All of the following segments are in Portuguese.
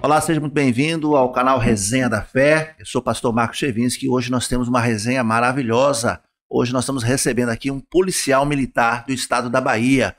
Olá, seja muito bem-vindo ao canal Resenha da Fé. Eu sou o pastor Marcos Chewinski e hoje nós temos uma resenha maravilhosa. Hoje nós estamos recebendo aqui um policial militar do estado da Bahia.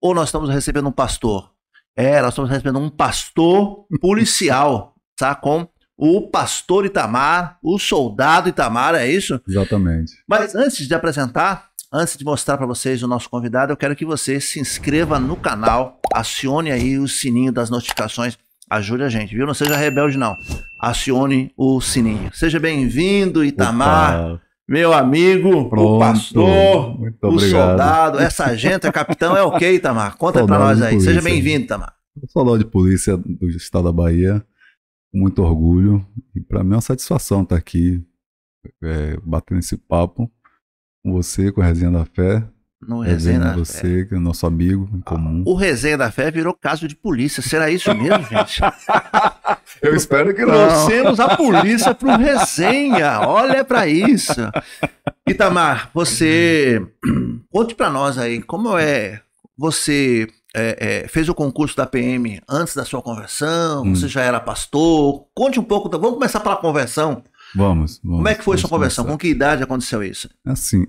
Ou nós estamos recebendo um pastor? Nós estamos recebendo um pastor policial, sabe? Com o pastor Itamar, o soldado Itamar, é isso? Exatamente. Mas antes de apresentar, antes de mostrar para vocês o nosso convidado, eu quero que você se inscreva no canal, acione aí o sininho das notificações. Ajude a gente, viu? Não seja rebelde, não. Acione o sininho. Seja bem-vindo, Itamar. Opa. Meu amigo, pronto, o pastor, o soldado, essa sargento, é capitão, é ok, Itamar? Conta pra nós aí. Seja bem-vindo, Itamar. Eu sou soldado de polícia do estado da Bahia, com muito orgulho. E para mim é uma satisfação estar aqui, batendo esse papo com você, com a Resenha da Fé. No Resenha da Fé. Que é nosso amigo em comum. O Resenha da Fé virou caso de polícia. Será isso mesmo, gente? Eu espero que não. Trouxemos a polícia pro Resenha. Olha pra isso. Itamar, você... Conte pra nós aí, como é... Você fez o concurso da PM antes da sua conversão? Você já era pastor? Conte um pouco... Vamos começar pela conversão. Vamos. Como é que foi sua conversão? Com que idade aconteceu isso? Assim,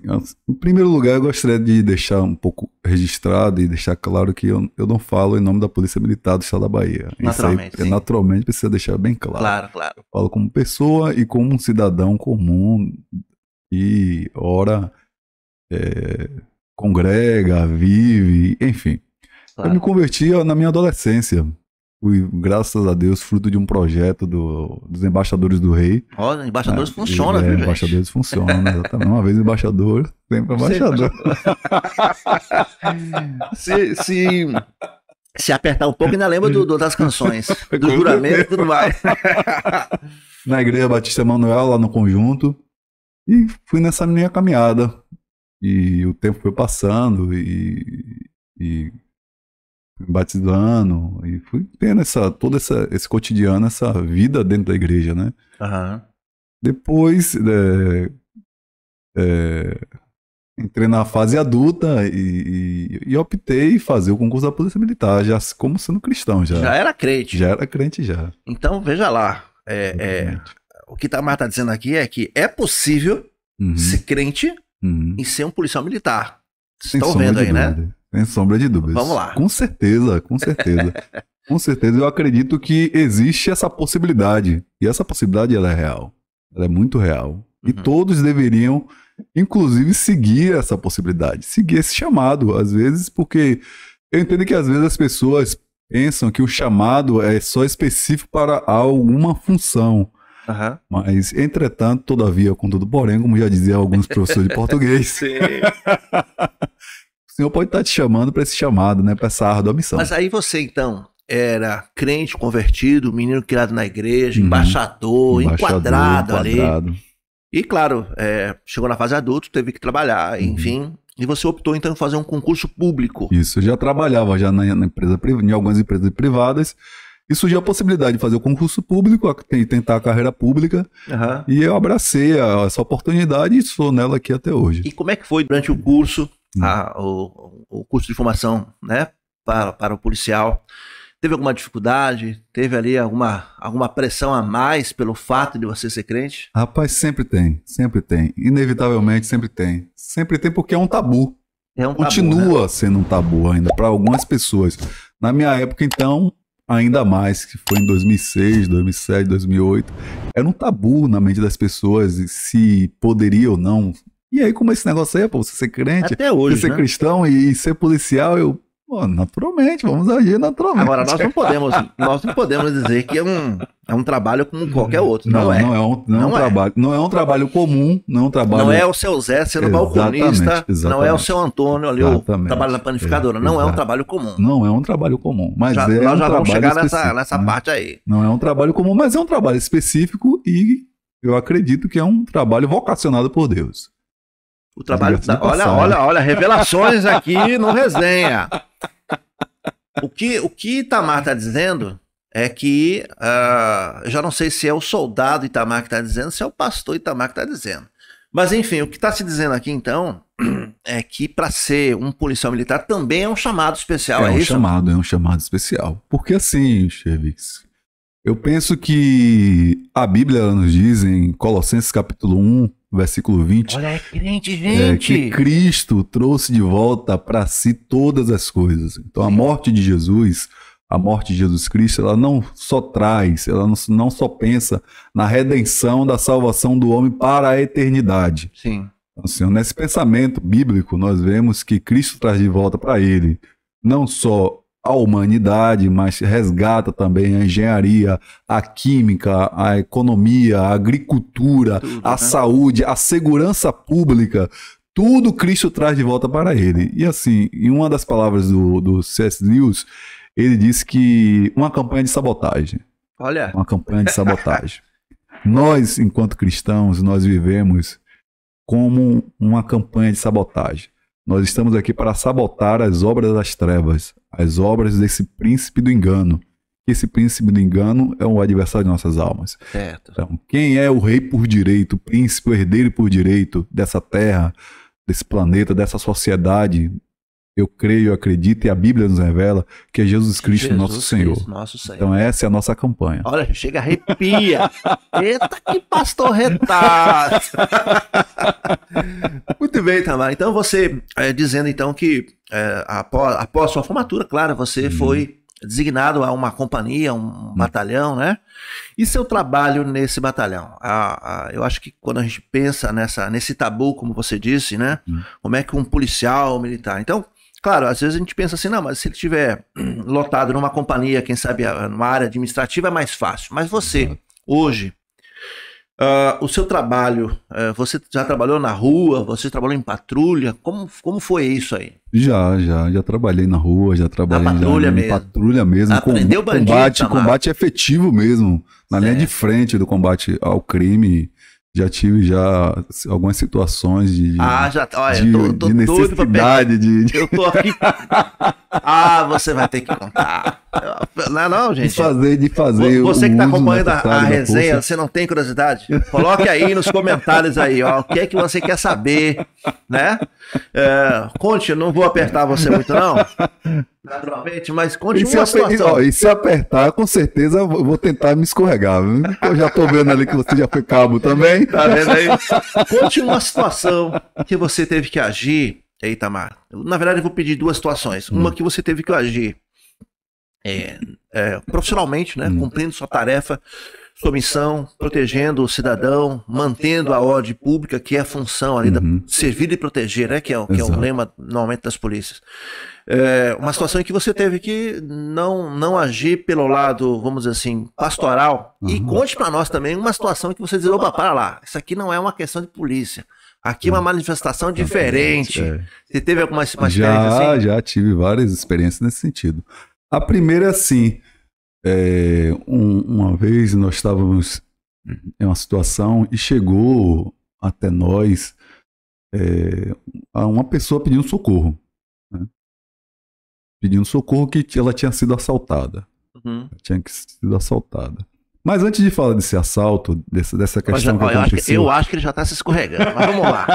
em primeiro lugar, eu gostaria de deixar um pouco registrado e deixar claro que eu não falo em nome da Polícia Militar do Estado da Bahia. Naturalmente, isso aí, naturalmente precisa deixar bem claro. Claro. Eu falo como pessoa e como um cidadão comum e ora congrega, vive, enfim. Claro. Eu me converti na minha adolescência. Fui, graças a Deus, fruto de um projeto dos embaixadores do rei. Olha, embaixadores funcionam, viu, gente? Embaixadores funcionam, exatamente. Uma vez embaixador, sempre embaixador. Se apertar um pouco, ainda lembra das canções, do juramento e tudo mais. Na Igreja Batista Emanuel, lá no conjunto. E fui nessa minha caminhada. E o tempo foi passando e batizando, e fui tendo todo esse cotidiano, essa vida dentro da igreja, né? Uhum. Depois entrei na fase adulta e optei em fazer o concurso da Polícia Militar, já como sendo cristão. Já era crente? Já era crente, já. Então, veja lá, o que Itamar está dizendo aqui é que é possível ser crente e ser um policial militar. Vocês estão vendo aí, né? Sem sombra de dúvidas. Vamos lá. Com certeza. Com certeza eu acredito que existe essa possibilidade. E essa possibilidade, ela é real. Ela é muito real. E todos deveriam, inclusive, seguir essa possibilidade. Seguir esse chamado. Às vezes, porque eu entendo que às vezes as pessoas pensam que o chamado é só específico para alguma função. Uhum. Mas, entretanto, todavia, contudo, porém, como já diziam alguns professores de português... Sim. O Senhor pode estar te chamando para esse chamado, né? Para essa árdua missão. Mas aí você, então, era crente, convertido, menino criado na igreja, embaixador, enquadrado ali. E, claro, chegou na fase adulto, teve que trabalhar, enfim. E você optou, então, em fazer um concurso público. Isso, eu já trabalhava já em algumas empresas privadas. E surgiu a possibilidade de fazer o concurso público, tentar a carreira pública. Uhum. E eu abracei essa oportunidade e estou nela aqui até hoje. E como é que foi durante o curso, o curso de formação, né, para o policial? Teve alguma dificuldade? Teve ali alguma pressão a mais pelo fato de você ser crente? Rapaz, sempre tem. Inevitavelmente sempre tem. Sempre tem porque é um tabu. Continua tabu, né? Sendo um tabu ainda para algumas pessoas. Na minha época, então... Ainda mais, que foi em 2006, 2007, 2008. Era um tabu na mente das pessoas se poderia ou não. E aí, como esse negócio aí é pra você ser crente, até hoje, você ser cristão e ser policial, naturalmente, vamos agir naturalmente. Agora, nós não podemos dizer que é um trabalho como qualquer outro. Não é um trabalho comum. Não é o seu Zé sendo balconista, não é o seu Antônio ali, o trabalho na panificadora. Não é um trabalho comum. Não é um trabalho comum. Mas nós já vamos chegar nessa parte aí. Não é um trabalho comum, mas é um trabalho específico e eu acredito que é um trabalho vocacionado por Deus. O trabalho olha, revelações aqui no Resenha. O que Itamar está dizendo é que, eu já não sei se é o soldado Itamar que está dizendo, se é o pastor Itamar que está dizendo. Mas enfim, o que está se dizendo aqui então é que para ser um policial militar também é um chamado especial, é isso? É um chamado especial. Porque assim, Chevix, Eu penso que a Bíblia ela nos diz em Colossenses capítulo 1, versículo 20, Olha, é crente, gente. que Cristo trouxe de volta para si todas as coisas. Então a morte de Jesus, a morte de Jesus Cristo, ela não só traz, ela não só pensa na redenção da salvação do homem para a eternidade. Sim. Então, assim, nesse pensamento bíblico, nós vemos que Cristo traz de volta para ele não só a humanidade, mas resgata também a engenharia, a química, a economia, a agricultura, Tudo, a né? saúde, a segurança pública. Tudo Cristo traz de volta para ele. E assim, em uma das palavras do C.S. Lewis, ele disse que uma campanha de sabotagem. Olha, Uma campanha de sabotagem. Nós, enquanto cristãos, nós vivemos como uma campanha de sabotagem. Nós estamos aqui para sabotar as obras das trevas, as obras desse príncipe do engano. Esse príncipe do engano é o adversário de nossas almas. certo. Então, quem é o rei por direito, o príncipe, o herdeiro por direito dessa terra, desse planeta, dessa sociedade? Eu creio, eu acredito, e a Bíblia nos revela que é Jesus Cristo, nosso Senhor. Cristo, nosso Senhor. Então essa é a nossa campanha. Olha, chega, arrepia. Eita, que pastor retado. Muito bem, Tamar. Então você, dizendo então que após sua formatura, claro, você foi designado a uma companhia, um batalhão, né? E seu trabalho nesse batalhão? Eu acho que quando a gente pensa nesse tabu, como você disse, né? Como é que um policial militar... Então, claro, às vezes a gente pensa assim, não, mas se ele estiver lotado numa companhia, quem sabe numa área administrativa é mais fácil. Mas você, hoje, o seu trabalho, você já trabalhou na rua, você trabalhou em patrulha, como foi isso aí? Já trabalhei na rua, já trabalhei Na patrulha em mesmo. patrulha mesmo, Aprendeu bandido, combate efetivo mesmo, na linha de frente do combate ao crime. Já tive algumas situações de olha, eu tô de doido pra necessidade de Eu tô aqui. Você vai ter que contar. Não, gente. de fazer Você que tá o uso acompanhando a necessário da resenha, força. você não tem curiosidade? Coloque aí nos comentários aí, ó, o que é que você quer saber, né? Conte, eu não vou apertar você muito não, naturalmente, mas conte uma situação. E se apertar, com certeza eu vou tentar me escorregar, viu? Eu já tô vendo ali que você já foi cabo também. Tá vendo aí? Conte uma situação que você teve que agir. Eita, Tamar. Na verdade, eu vou pedir duas situações. Uma que você teve que agir profissionalmente, né? Cumprindo sua tarefa, sua missão, protegendo o cidadão, mantendo a ordem pública, que é a função ali da servir e proteger, né? Que é o lema normalmente das polícias. Uma situação em que você teve que não agir pelo lado, vamos dizer assim, pastoral. E conte para nós também uma situação em que você diz, opa, para lá, isso aqui não é uma questão de polícia. Aqui é uma manifestação diferente. Você teve alguma experiência assim? Já tive várias experiências nesse sentido. A primeira é assim, uma vez nós estávamos em uma situação e chegou até nós uma pessoa pedindo socorro. Né? Pedindo socorro que ela tinha sido assaltada. Tinha sido assaltada. Mas antes de falar desse assalto, dessa questão que aconteceu... Eu acho que ele já está se escorregando, mas vamos lá.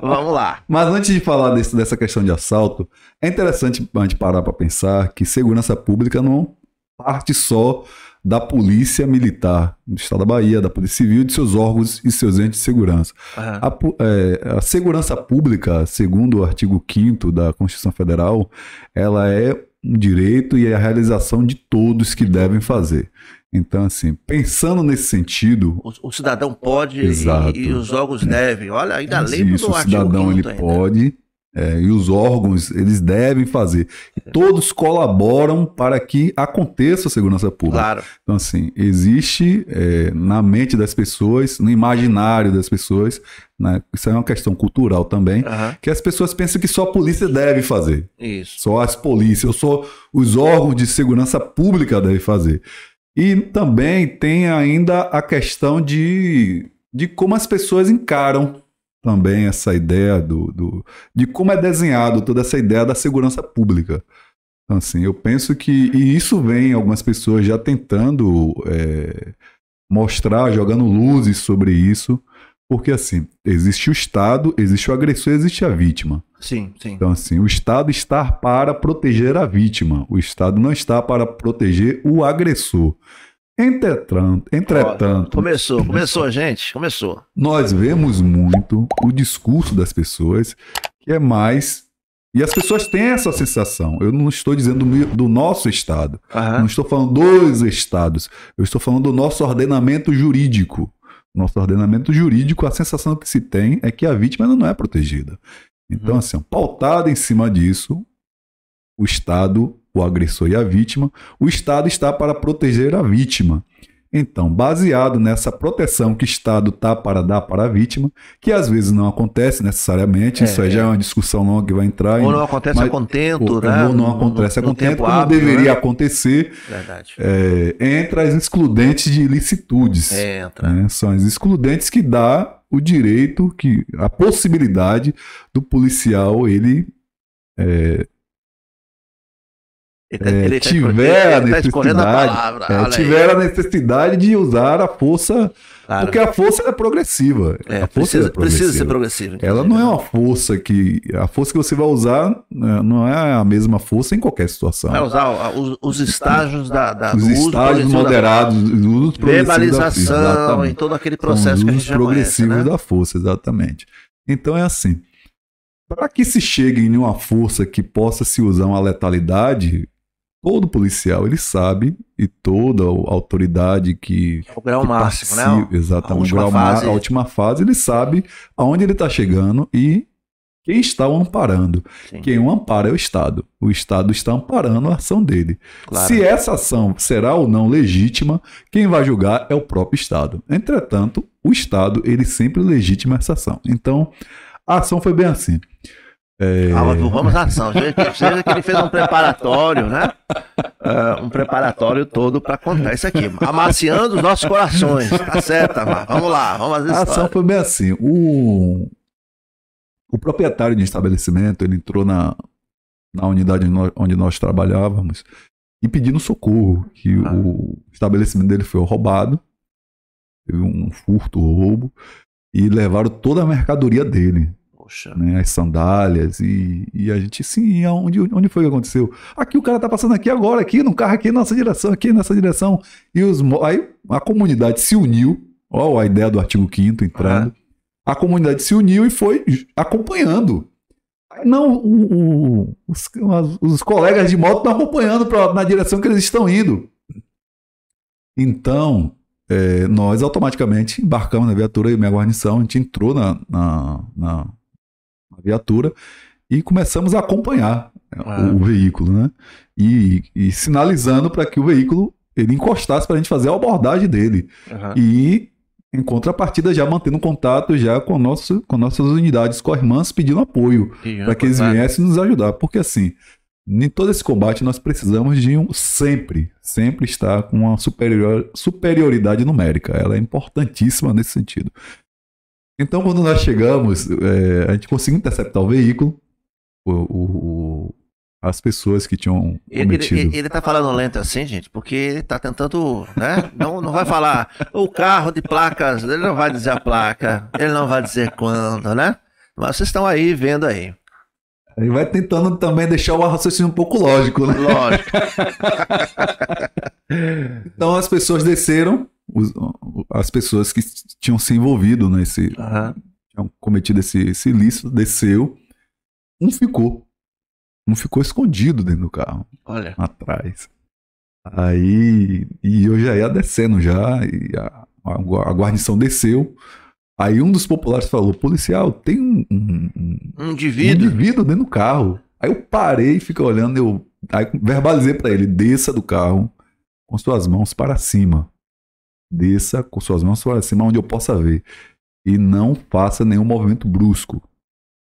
Vamos lá. Mas antes de falar dessa questão de assalto, é interessante a gente parar para pensar que segurança pública não parte só da polícia militar do estado da Bahia, da polícia civil, de seus órgãos e seus entes de segurança. A segurança pública, segundo o artigo 5º da Constituição Federal, ela é um direito e a realização de todos que devem fazer. Então, assim, pensando nesse sentido... O cidadão pode e os órgãos devem. Olha, ainda lembro do artigo 5º. O cidadão, ele pode e os órgãos, eles devem fazer. E todos colaboram para que aconteça a segurança pública. Claro. Então, assim, existe na mente das pessoas, no imaginário das pessoas, né, isso é uma questão cultural também, que as pessoas pensam que só a polícia deve fazer. Isso. Só as polícias, só os órgãos de segurança pública devem fazer. E também tem ainda a questão de como as pessoas encaram também essa ideia de como é desenhado toda essa ideia da segurança pública. Então, assim, eu penso que... E isso vem algumas pessoas já tentando mostrar, jogando luzes sobre isso, porque, assim, existe o Estado, existe o agressor, existe a vítima. Sim, sim. Então, assim, o Estado está para proteger a vítima. O Estado não está para proteger o agressor. Entretanto, começou, gente, começou. Nós vemos muito o discurso das pessoas que é mais... E as pessoas têm essa sensação. Eu não estou dizendo do nosso Estado. Não estou falando dos estados. Eu estou falando do nosso ordenamento jurídico. Nosso ordenamento jurídico, a sensação que se tem é que a vítima ela não é protegida. Então, assim, pautado em cima disso, o Estado, o agressor e a vítima, o Estado está para proteger a vítima. Então, baseado nessa proteção que o Estado está para dar para a vítima, que às vezes não acontece necessariamente, isso aí já é uma discussão longa que vai entrar. Ou não acontece a contento, né? Ou não acontece a contento, como deveria acontecer. Verdade. Entra as excludentes de ilicitudes. Né? São as excludentes que dá o direito, a possibilidade do policial, ele tiver a necessidade de usar a força, porque a força é progressiva. Precisa ser progressiva. Ela não é uma força a força que você vai usar não é a mesma força em qualquer situação. Vai usar os estágios os estágios moderados, os usos verbalização e todo aquele processo que a gente já progressivos conhece, né? da força, exatamente. Então é assim. Para que se chegue em uma força que possa se usar uma letalidade, todo policial ele sabe, e toda a autoridade que o grau máximo, né? Exatamente, a última fase, ele sabe aonde ele está chegando e quem está o amparando. Sim. Quem o ampara é o Estado. O Estado está amparando a ação dele. Claro. Se essa ação será ou não legítima, quem vai julgar é o próprio Estado. Entretanto, o Estado ele sempre legitima essa ação. Então, a ação foi bem assim. Vamos à ação. Seja que ele fez um preparatório, né? Um preparatório todo para contar isso aqui. Amaciando os nossos corações. Tá certo, Amar? Vamos lá, vamos às histórias. A ação foi bem assim. O proprietário de estabelecimento, ele entrou na unidade onde nós trabalhávamos e pedindo socorro, que o estabelecimento dele foi roubado, teve um furto, roubo, e levaram toda a mercadoria dele. Né, as sandálias e a gente, sim, onde foi que aconteceu? Aqui o cara tá passando aqui agora, aqui no carro, aqui nessa direção. E aí a comunidade se uniu, ó a ideia do artigo 5º entrando, a comunidade se uniu e foi acompanhando. Aí não, os colegas de moto estão acompanhando na direção que eles estão indo. Então, nós automaticamente embarcamos na viatura e minha guarnição, a gente entrou na viatura e começamos a acompanhar o veículo, né? E sinalizando para que o veículo ele encostasse para a gente fazer a abordagem dele. E em contrapartida já mantendo contato já com nossas unidades co-irmãs pedindo apoio para que eles viessem nos ajudar. Porque assim, em todo esse combate nós precisamos de sempre estar com uma superioridade numérica. Ela é importantíssima nesse sentido. Então, quando nós chegamos, a gente conseguiu interceptar o veículo, as pessoas que tinham cometido... Ele tá falando lento assim, gente, porque ele tá tentando, né? Não vai falar o carro de placas, ele não vai dizer a placa, ele não vai dizer quando, né? Mas vocês estão aí, vendo aí. Ele vai tentando também deixar o raciocínio um pouco lógico, né? Lógico. Então, as pessoas desceram, as pessoas que tinham se envolvido nesse, tinham cometido esse ilícito, desceu, um ficou escondido dentro do carro, atrás. Aí, e eu já ia descendo já, e a guarnição desceu. Aí um dos populares falou: policial, tem um indivíduo dentro do carro. Aí eu parei e fiquei olhando, aí verbalizei para ele: desça do carro com suas mãos para cima. Desça com suas mãos para cima onde eu possa ver. E não faça nenhum movimento brusco.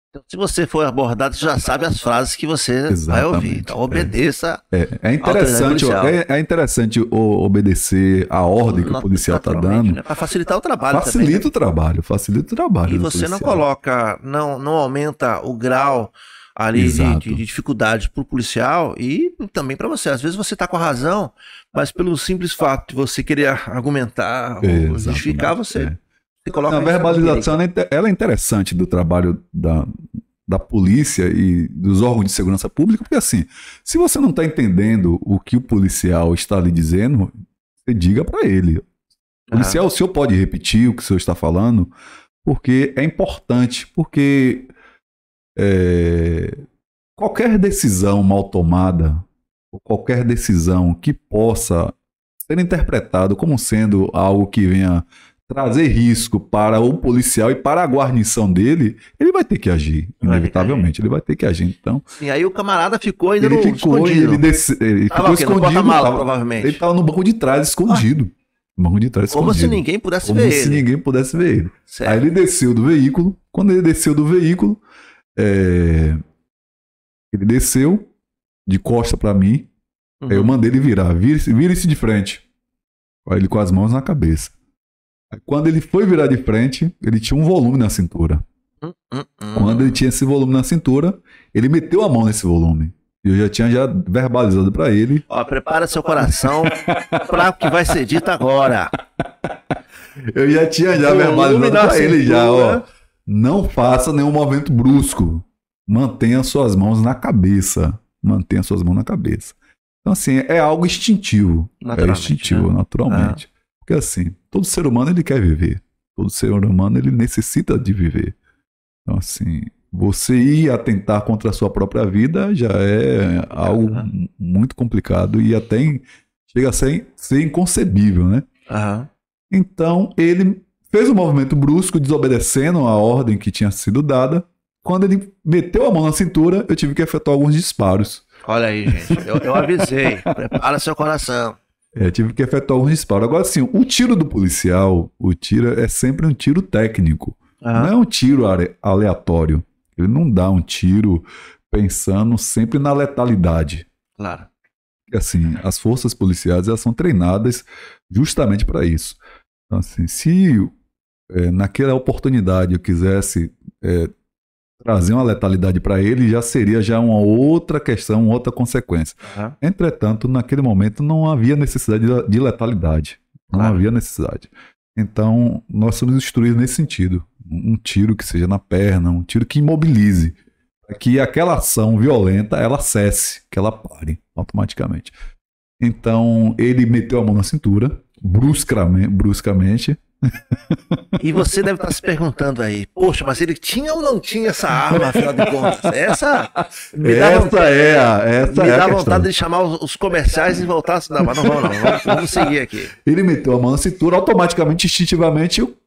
Então, se você for abordado, você já sabe as frases que você vai ouvir. Então, obedeça. É interessante obedecer a ordem que o policial está dando. Né? Para facilitar o trabalho. Facilita o trabalho. E você não coloca, não aumenta o grau ali de dificuldade para o policial e também para você. Às vezes você está com a razão, mas pelo simples fato de você querer argumentar ou justificar, você coloca... A verbalização ela é interessante do trabalho da polícia e dos órgãos de segurança pública, porque assim, se você não está entendendo o que o policial está lhe dizendo, você diga para ele. Policial, o senhor pode repetir o que o senhor está falando? Porque é importante, porque qualquer decisão mal tomada, ou qualquer decisão que possa ser interpretado como sendo algo que venha trazer risco para o policial e para a guarnição dele, ele vai ter que agir, inevitavelmente, ele vai ter que agir. Então, e aí o camarada ficou ainda ele ficou escondido. Provavelmente. Ele estava no banco de trás, escondido. No banco de trás, como escondido. Se ninguém pudesse como ver se ele. Ninguém pudesse ver ele. Certo. Aí ele desceu do veículo. Quando ele desceu do veículo, ele desceu de costa para mim. Aí eu mandei ele virar. Vire-se de frente. Aí ele com as mãos na cabeça. Aí quando ele foi virar de frente, ele tinha um volume na cintura. Quando ele tinha esse volume na cintura, ele meteu a mão nesse volume. E eu já tinha verbalizado para ele. Ó, prepara seu coração para o que vai ser dito agora. Eu já tinha verbalizado para ele já, ó. Não faça nenhum movimento brusco. Mantenha suas mãos na cabeça. Mantenha suas mãos na cabeça. Então, assim, é algo instintivo. É instintivo, né? Naturalmente. Porque, assim, todo ser humano, ele quer viver. Todo ser humano, ele necessita de viver. Então, assim, você ir atentar contra a sua própria vida já é algo muito complicado e até chega a ser inconcebível, né? Então, ele fez um movimento brusco, desobedecendo a ordem que tinha sido dada. Quando ele meteu a mão na cintura, eu tive que efetuar alguns disparos. Olha aí, gente. Eu avisei. Prepara seu coração. Tive que efetuar alguns disparos. Agora, assim, o tiro do policial, o tiro é sempre um tiro técnico. Não é um tiro aleatório. Ele não dá um tiro pensando sempre na letalidade. Claro. Assim, as forças policiais, elas são treinadas justamente para isso. Então, assim, se naquela oportunidade eu quisesse trazer uma letalidade para ele, já seria uma outra questão, uma outra consequência. Entretanto, naquele momento não havia necessidade de letalidade. Não havia necessidade. Então, nós somos instruídos nesse sentido. Um tiro que seja na perna, um tiro que imobilize. Para que aquela ação violenta, ela cesse, que ela pare automaticamente. Então, ele meteu a mão na cintura, bruscamente. E você deve estar se perguntando aí, poxa, mas ele tinha ou não tinha essa arma, afinal de contas? Essa dá vontade de chamar os comerciais e voltar assim, não, mas não vamos não, vamos seguir aqui. Ele meteu a mão na cintura, automaticamente, instintivamente, eu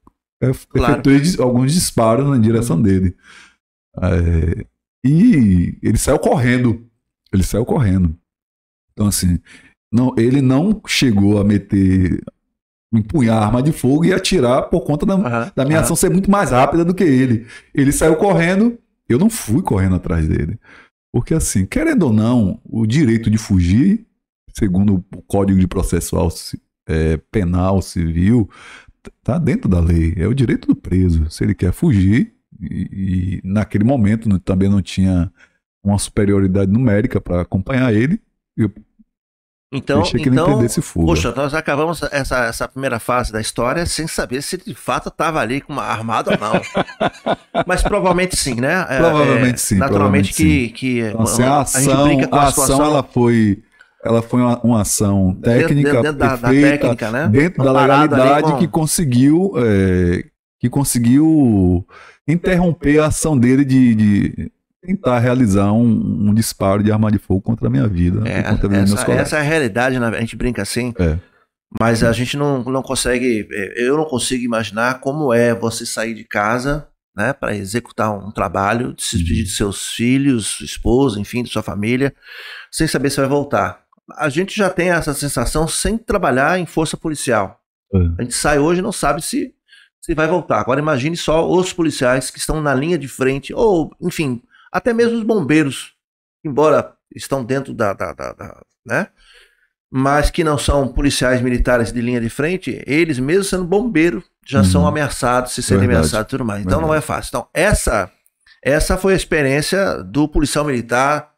efetuei alguns disparos na direção dele. E ele saiu correndo. Então, assim, ele não chegou a empunhar a arma de fogo e atirar por conta da minha ação ser muito mais rápida do que ele. Ele saiu correndo, eu não fui correndo atrás dele. Porque, assim, querendo ou não, o direito de fugir, segundo o Código de Processual Penal Civil, está dentro da lei. É o direito do preso. Se ele quer fugir, e naquele momento também não tinha uma superioridade numérica para acompanhar ele, eu deixei que ele entendesse fuga. Poxa, nós acabamos essa primeira fase da história sem saber se de fato estava ali com uma armada ou não. Mas provavelmente sim, né? Provavelmente sim. Naturalmente provavelmente que então, assim, a ação ela foi uma ação técnica dentro da técnica, né? Dentro da legalidade que conseguiu interromper a ação dele de tentar realizar um disparo de arma de fogo contra a minha vida. Contra meus colegas. Essa é a realidade, né? A gente brinca assim, mas a gente não consegue, eu não consigo imaginar como é você sair de casa, né, para executar um trabalho, de se despedir de seus filhos, sua esposa, enfim, de sua família, sem saber se vai voltar. A gente já tem essa sensação sem trabalhar em força policial. A gente sai hoje e não sabe se vai voltar. Agora imagine só os policiais que estão na linha de frente, ou, enfim, até mesmo os bombeiros, embora estão dentro né? Mas que não são policiais militares de linha de frente, eles mesmo sendo bombeiro, já são ameaçados, se serem ameaçados e tudo mais. Então não é fácil. Então essa foi a experiência do policial militar,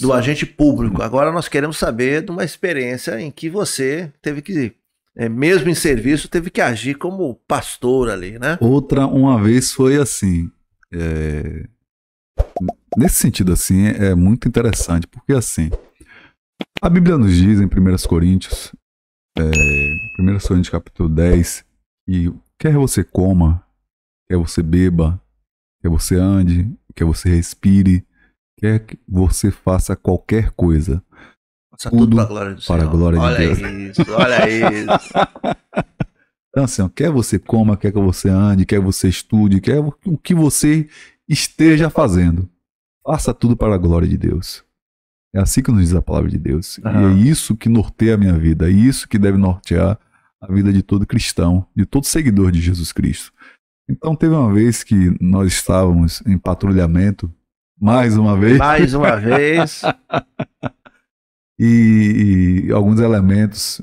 do agente público. Agora nós queremos saber de uma experiência em que você teve que, mesmo em serviço, teve que agir como pastor ali, né? Uma vez foi assim, nesse sentido assim, é muito interessante, porque assim, a Bíblia nos diz em 1 Coríntios, 1 Coríntios capítulo 10, que quer você coma, quer você beba, quer você ande, quer você respire, quer que você faça qualquer coisa. Faça tudo para a glória do Senhor. Para a glória de Deus. Olha isso. Então, assim, ó, quer você coma, quer que você ande, quer você estude, quer o que você esteja fazendo. Faça tudo para a glória de Deus. É assim que nos diz a palavra de Deus. E é isso que norteia a minha vida. É isso que deve nortear a vida de todo cristão, de todo seguidor de Jesus Cristo. Então, teve uma vez que nós estávamos em patrulhamento, mais uma vez. Mais uma vez. E alguns elementos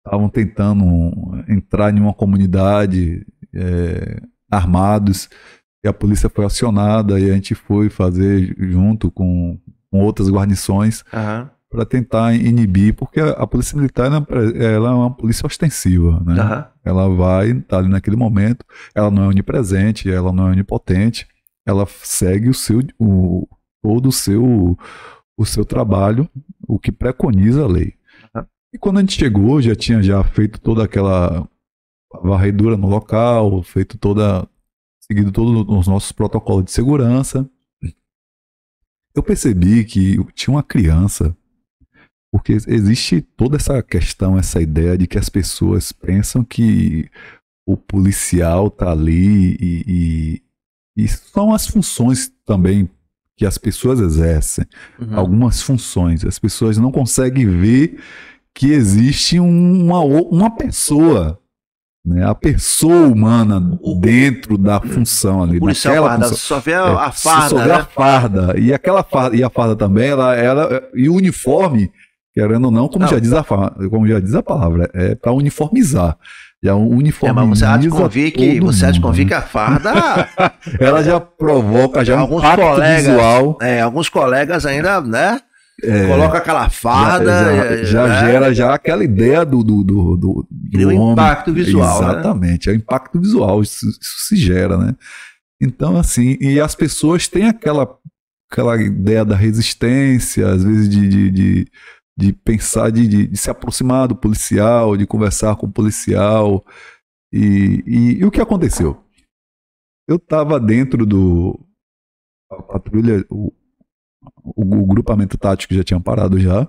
estavam tentando entrar em uma comunidade armados, e a polícia foi acionada e a gente foi fazer junto com outras guarnições para tentar inibir, porque a polícia militar ela é uma polícia ostensiva, né? Ela vai estar ali naquele momento, ela não é onipresente, ela não é onipotente, ela segue todo o seu trabalho, o que preconiza a lei. E quando a gente chegou, já tinha feito toda aquela varredura no local, seguido todos os nossos protocolos de segurança. Eu percebi que tinha uma criança, porque existe toda essa questão, essa ideia de que as pessoas pensam que o policial está ali e são as funções também que as pessoas exercem, algumas funções. As pessoas não conseguem ver que existe uma pessoa, né? A pessoa humana dentro da função ali. Policial farda, só vê a farda, só vê a farda. E aquela farda, e a farda também, e o uniforme, querendo ou não, como já diz a palavra, é para uniformizar. Já uniformiza. Mas você há de convir que a farda ela já provoca alguns impacto colegas, visual. Alguns colegas ainda, né? Coloca aquela farda. Já gera aquela ideia do homem. Impacto visual. Exatamente, é o impacto visual, isso se gera, né? Então, assim, e as pessoas têm aquela ideia da resistência, às vezes de pensar, de se aproximar do policial, de conversar com o policial. E o que aconteceu? Eu estava dentro da patrulha, o grupamento tático já tinha parado já,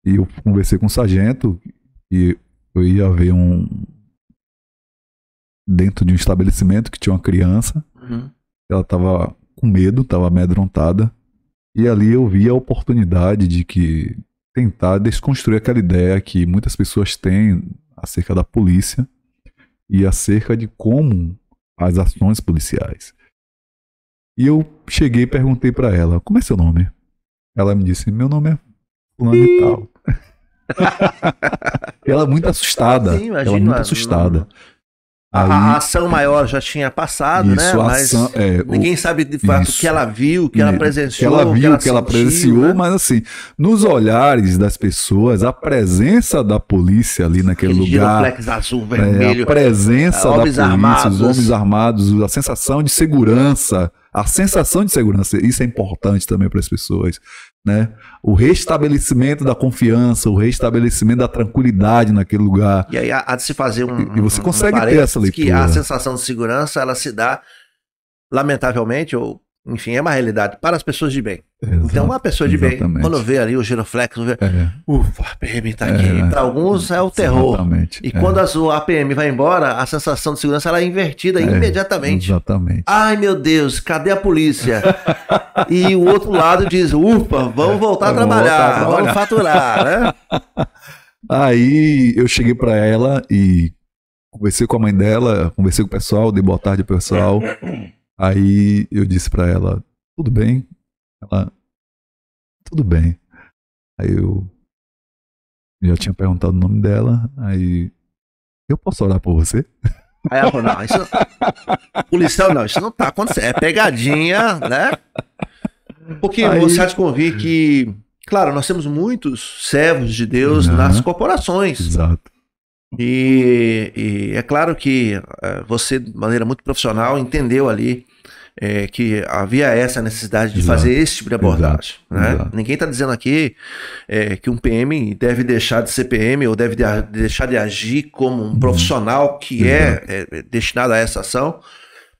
e eu conversei com o sargento, e eu ia ver dentro de um estabelecimento que tinha uma criança, ela estava com medo, estava amedrontada, e ali eu vi a oportunidade de tentar desconstruir aquela ideia que muitas pessoas têm acerca da polícia e acerca de como as ações policiais. E eu cheguei e perguntei para ela, como é seu nome? Ela me disse, meu nome é fulano e tal. Ela muito assustada. Sim, imagina, ela muito assustada. A ação maior já tinha passado, né? Mas ninguém sabe de fato o que ela viu, o que ela presenciou. O que ela presenciou, né? Mas assim, nos olhares das pessoas, a presença da polícia ali naquele lugar. Giroflex azul, vermelho. A presença da polícia, os homens armados, a sensação de segurança. A sensação de segurança, isso é importante também para as pessoas, né? O restabelecimento da confiança, o restabelecimento da tranquilidade naquele lugar. E aí há de se fazer e você consegue ter essa leitura. Que a sensação de segurança, ela se dá, lamentavelmente, ou enfim, é uma realidade para as pessoas de bem. Então, uma pessoa de bem, quando vê ali o giroflex, ufa, a PM tá aqui. Para alguns é o terror. Exatamente. E quando a PM vai embora, a sensação de segurança ela é invertida imediatamente. Exatamente. Ai, meu Deus, cadê a polícia? E o outro lado diz, ufa, vamos voltar a trabalhar, vamos faturar, né? Aí eu cheguei para ela e conversei com a mãe dela, conversei com o pessoal, dei boa tarde ao pessoal. Aí eu disse pra ela, tudo bem? Ela, tudo bem. Aí eu já tinha perguntado o nome dela, aí eu posso orar por você? Aí ela falou, não, isso policial não, isso não tá acontecendo, é pegadinha, né? Porque aí, você há de convir que, claro, nós temos muitos servos de Deus nas corporações. Exato. E é claro que você, de maneira muito profissional, entendeu ali que havia essa necessidade de Exato. fazer esse tipo de abordagem. Exato. Né? Exato. Ninguém está dizendo aqui que um PM deve deixar de ser PM ou deve deixar de agir como um profissional que é destinado a essa ação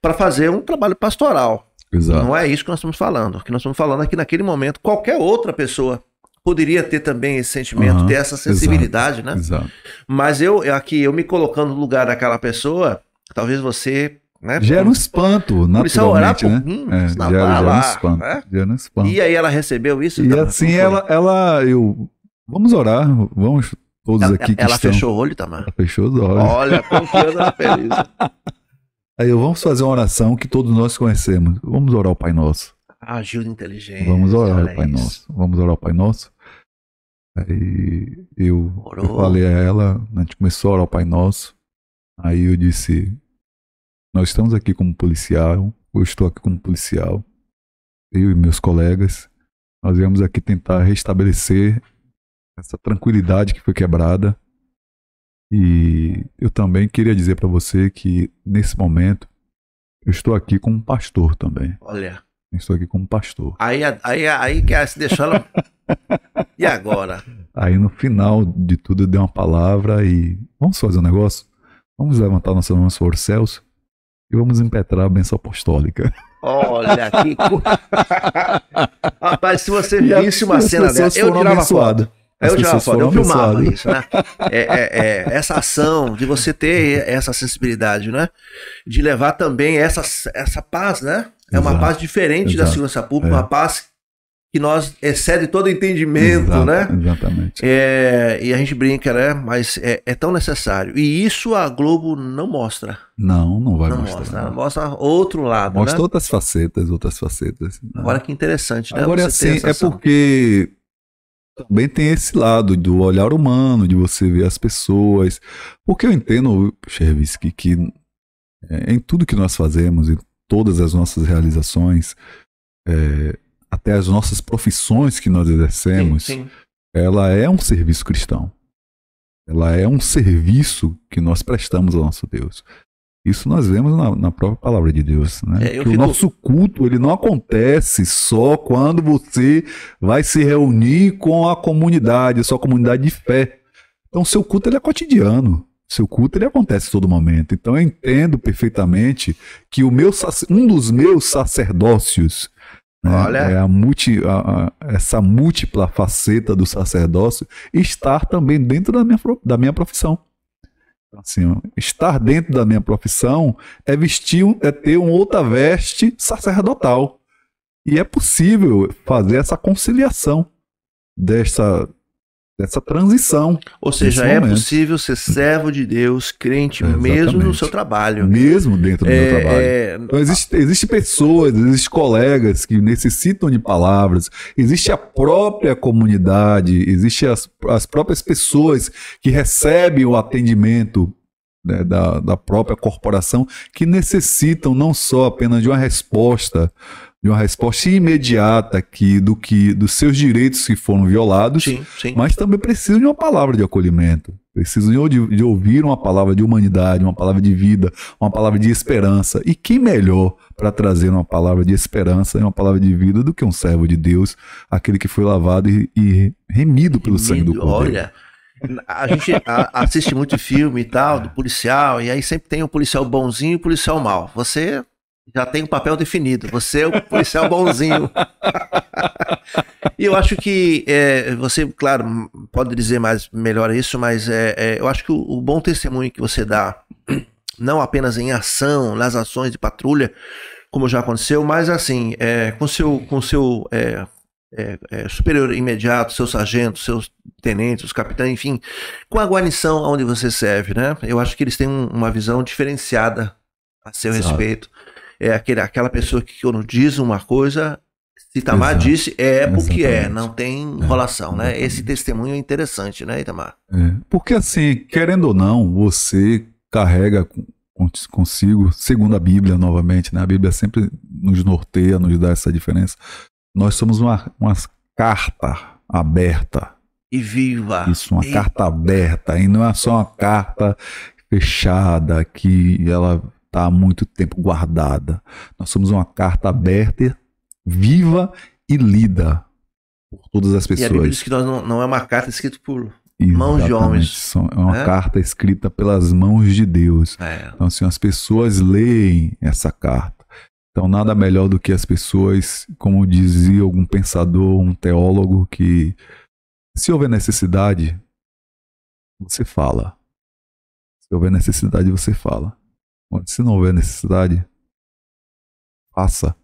para fazer um trabalho pastoral. Exato. Não é isso que nós estamos falando. O que nós estamos falando é que naquele momento qualquer outra pessoa poderia ter também esse sentimento, ter essa sensibilidade, né? Exato. Mas eu me colocando no lugar daquela pessoa, talvez você... Né, gera um espanto, naturalmente, né? Gera um espanto. Né? Gera um espanto. E aí ela recebeu isso? E assim vamos orar, vamos todos aqui que ela estão... fechou o olho, Itamar? Ela fechou os olhos. Olha, como que anda feliz. Aí vamos fazer uma oração que todos nós conhecemos. Vamos orar o Pai Nosso. Ajuda inteligente. Vamos orar o Pai Nosso. Vamos orar o Pai Nosso. Aí eu falei a ela, a gente começou a orar o Pai Nosso. Aí eu disse, nós estamos aqui como policial, eu estou aqui como policial, eu e meus colegas, nós viemos aqui tentar restabelecer essa tranquilidade que foi quebrada. E eu também queria dizer para você que, nesse momento, eu estou aqui como pastor também. Olha. Eu estou aqui como pastor. Aí que se deixou ela... E agora? Aí, no final de tudo, eu dei uma palavra e... Vamos fazer um negócio? Vamos levantar nossas mãos para os céus e vamos impetrar a bênção apostólica. Olha que... Rapaz, se você visse uma cena dessa, eu tirava foto. Eu filmava isso, né? Essa ação de você ter essa sensibilidade, né? De levar também essa paz, né? É uma paz diferente da segurança pública, uma paz que excede todo entendimento, né? Exatamente. E a gente brinca, né? Mas é tão necessário. E isso a Globo não mostra. Não vai mostrar. Ela mostra outro lado, mostra, né? outras facetas. Agora que interessante, né? Agora assim, porque... Também tem esse lado do olhar humano, de você ver as pessoas. Porque eu entendo, Chervisky, que em tudo que nós fazemos, em todas as nossas realizações, até as nossas profissões que nós exercemos, sim. Ela é um serviço cristão. Ela é um serviço que nós prestamos ao nosso Deus. Isso nós vemos na própria palavra de Deus, né? Que o nosso culto, ele não acontece só quando você vai se reunir com a comunidade, a sua comunidade de fé. Então, seu culto, ele é cotidiano. Seu culto, ele acontece a todo momento. Então, eu entendo perfeitamente que um dos meus sacerdócios, né, essa múltipla faceta do sacerdócio, estar também dentro da minha profissão. Assim, estar dentro da minha profissão é ter uma outra veste sacerdotal. E é possível fazer essa conciliação dessa transição. Ou seja, é possível ser servo de Deus, crente, mesmo no seu trabalho. Mesmo dentro do meu trabalho. Então, existem pessoas, existem colegas que necessitam de palavras, existe a própria comunidade, existem as próprias pessoas que recebem o atendimento, né, da própria corporação, que necessitam não só apenas de uma resposta imediata dos seus direitos que foram violados, sim. Mas também precisam de uma palavra de acolhimento, precisam de ouvir uma palavra de humanidade, uma palavra de vida, uma palavra de esperança. E quem melhor para trazer uma palavra de esperança e uma palavra de vida do que um servo de Deus, aquele que foi lavado e remido pelo sangue do Cordeiro. Olha, a gente assiste muito filme e tal, do policial, e aí sempre tem o policial bonzinho e o policial mau. Você já tem um papel definido, você é o policial bonzinho. E eu acho que você, claro, pode dizer melhor isso, mas eu acho que o bom testemunho que você dá, não apenas em ação, nas ações de patrulha, como já aconteceu, mas assim, com seu superior imediato, seu sargento, seus tenentes, os capitães, enfim, com a guarnição onde você serve, né? Eu acho que eles têm uma visão diferenciada a seu respeito. Aquela pessoa que quando diz uma coisa, se Itamar disse, porque não tem enrolação, né? Esse testemunho é interessante, né, Itamar? Porque assim, querendo ou não, você carrega consigo, segundo a Bíblia novamente, né? A Bíblia sempre nos norteia, nos dá essa diferença. Nós somos uma carta aberta. E viva. Isso, carta aberta. E não é só uma carta fechada que ela está há muito tempo guardada. Nós somos uma carta aberta, viva e lida por todas as pessoas. E a Bíblia diz que nós não é uma carta escrita por mãos de homens. É uma carta escrita pelas mãos de Deus. Então, assim, as pessoas leem essa carta. Então, nada melhor do que as pessoas, como dizia algum pensador, um teólogo, que se houver necessidade, você fala. Se houver necessidade, você fala. Se não houver necessidade, faça.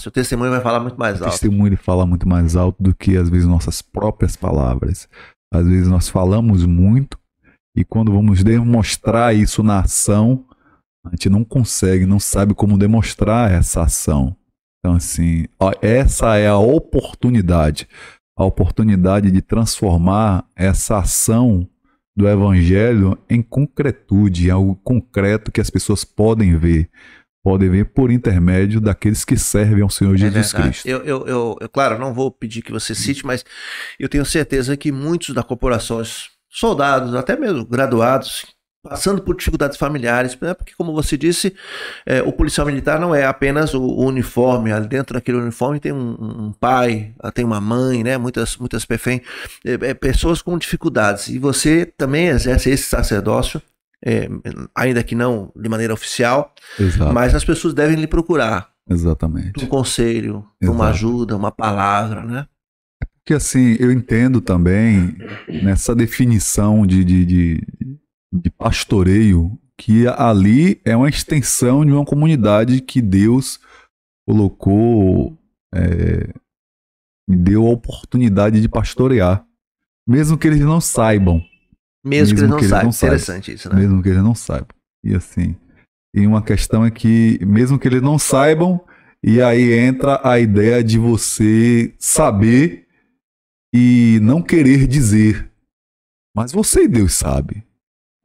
O testemunho vai falar muito mais alto. O testemunho ele fala muito mais alto do que, às vezes, nossas próprias palavras. Às vezes nós falamos muito e quando vamos demonstrar isso na ação, a gente não consegue, não sabe como demonstrar essa ação. Então, assim, essa é a oportunidade de transformar essa ação do Evangelho em concretude, em algo concreto que as pessoas podem ver por intermédio daqueles que servem ao Senhor Jesus Cristo. Eu, claro, não vou pedir que você cite, mas eu tenho certeza que muitos da corporação, soldados, até mesmo graduados, passando por dificuldades familiares, né? Porque, como você disse, o policial militar não é apenas o uniforme, ali dentro daquele uniforme tem um pai, tem uma mãe, né? Muitas pessoas com dificuldades, e você também exerce esse sacerdócio, ainda que não de maneira oficial. Exato. Mas as pessoas devem lhe procurar. Exatamente. Um conselho, uma ajuda, uma palavra, né? Porque, assim, eu entendo também nessa definição de pastoreio, que ali é uma extensão de uma comunidade que Deus colocou, deu a oportunidade de pastorear, mesmo que eles não saibam. Mesmo que eles não saibam. Interessante isso, né? Mesmo que eles não saibam. E assim, e uma questão é que, mesmo que eles não saibam, e aí entra a ideia de você saber e não querer dizer. Mas você e Deus sabe.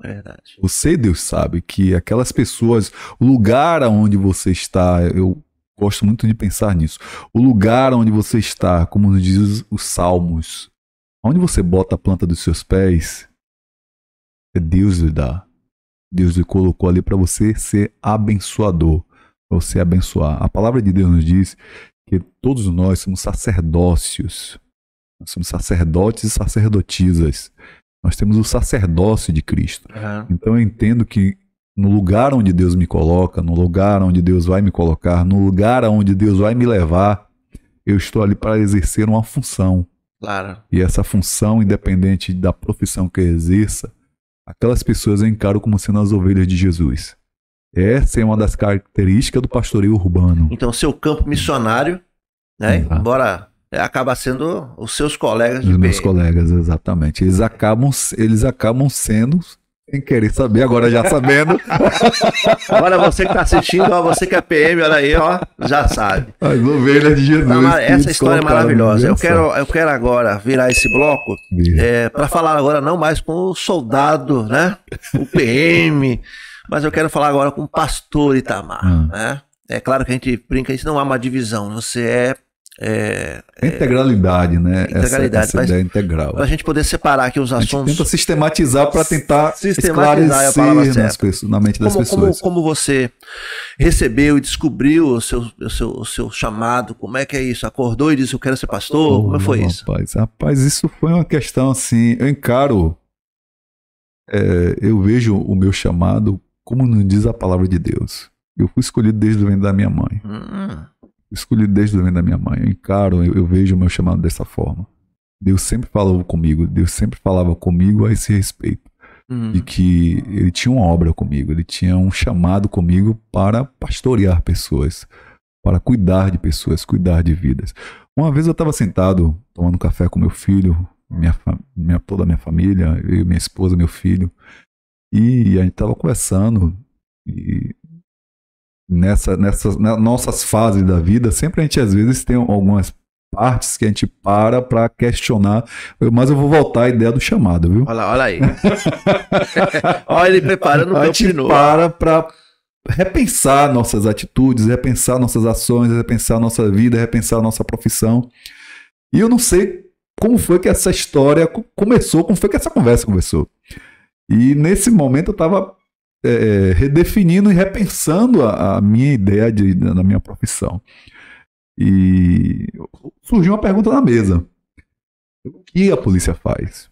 Verdade. Você e Deus sabe que aquelas pessoas, o lugar onde você está, eu gosto muito de pensar nisso, o lugar onde você está, como nos diz os Salmos, onde você bota a planta dos seus pés, Deus lhe dá. Deus lhe colocou ali para você ser abençoador, para você abençoar. A palavra de Deus nos diz que todos nós somos sacerdócios. Nós somos sacerdotes e sacerdotisas. Nós temos o sacerdócio de Cristo. Então eu entendo que no lugar onde Deus me coloca, no lugar onde Deus vai me colocar, no lugar onde Deus vai me levar, eu estou ali para exercer uma função. Claro. E essa função, independente da profissão que eu exerça, aquelas pessoas eu encaro como sendo as ovelhas de Jesus. Essa é uma das características do pastoreio urbano. Então, seu campo missionário, né, embora acaba sendo os seus colegas de Os PM. meus colegas, exatamente. Eles acabam sendo, sem querer saber, agora já sabendo. Agora você que está assistindo, ó, você que é PM, olha aí, ó, já sabe. As ovelhas de Jesus. Essa história é maravilhosa. Eu quero agora virar esse bloco para falar agora não mais com o soldado, né? O PM, mas eu quero falar agora com o pastor Itamar, né? É claro que a gente brinca, isso não há uma divisão, você integralidade, né? Integralidade, essa ideia integral. Para a gente poder separar aqui os assuntos. A gente tenta sistematizar para tentar esclarecer na mente das pessoas. Como você recebeu e descobriu o seu chamado? Como é que é isso? Acordou e disse, eu quero ser pastor? Como foi isso? Rapaz, isso foi uma questão assim, eu encaro, eu vejo o meu chamado como nos diz a palavra de Deus. Eu fui escolhido desde o ventre da minha mãe. Escolhido desde o ventre da minha mãe. Eu encaro, eu vejo o meu chamado dessa forma. Deus sempre falava comigo a esse respeito. De que ele tinha uma obra comigo, ele tinha um chamado comigo para pastorear pessoas, para cuidar de pessoas, cuidar de vidas. Uma vez eu estava sentado, tomando café com meu filho, toda a minha família, eu, minha esposa, meu filho, e a gente estava conversando, e nessas nossas fases da vida, sempre a gente às vezes tem algumas partes que a gente para questionar, mas eu vou voltar à ideia do chamado, viu? Olha aí. Olha ele preparando o campo de novo. A gente para repensar nossas atitudes, repensar nossas ações, repensar nossa vida, repensar nossa profissão. E eu não sei como foi que essa história começou, como foi que essa conversa começou. E nesse momento eu estava redefinindo e repensando a minha ideia da minha profissão. E surgiu uma pergunta na mesa. O que a polícia faz?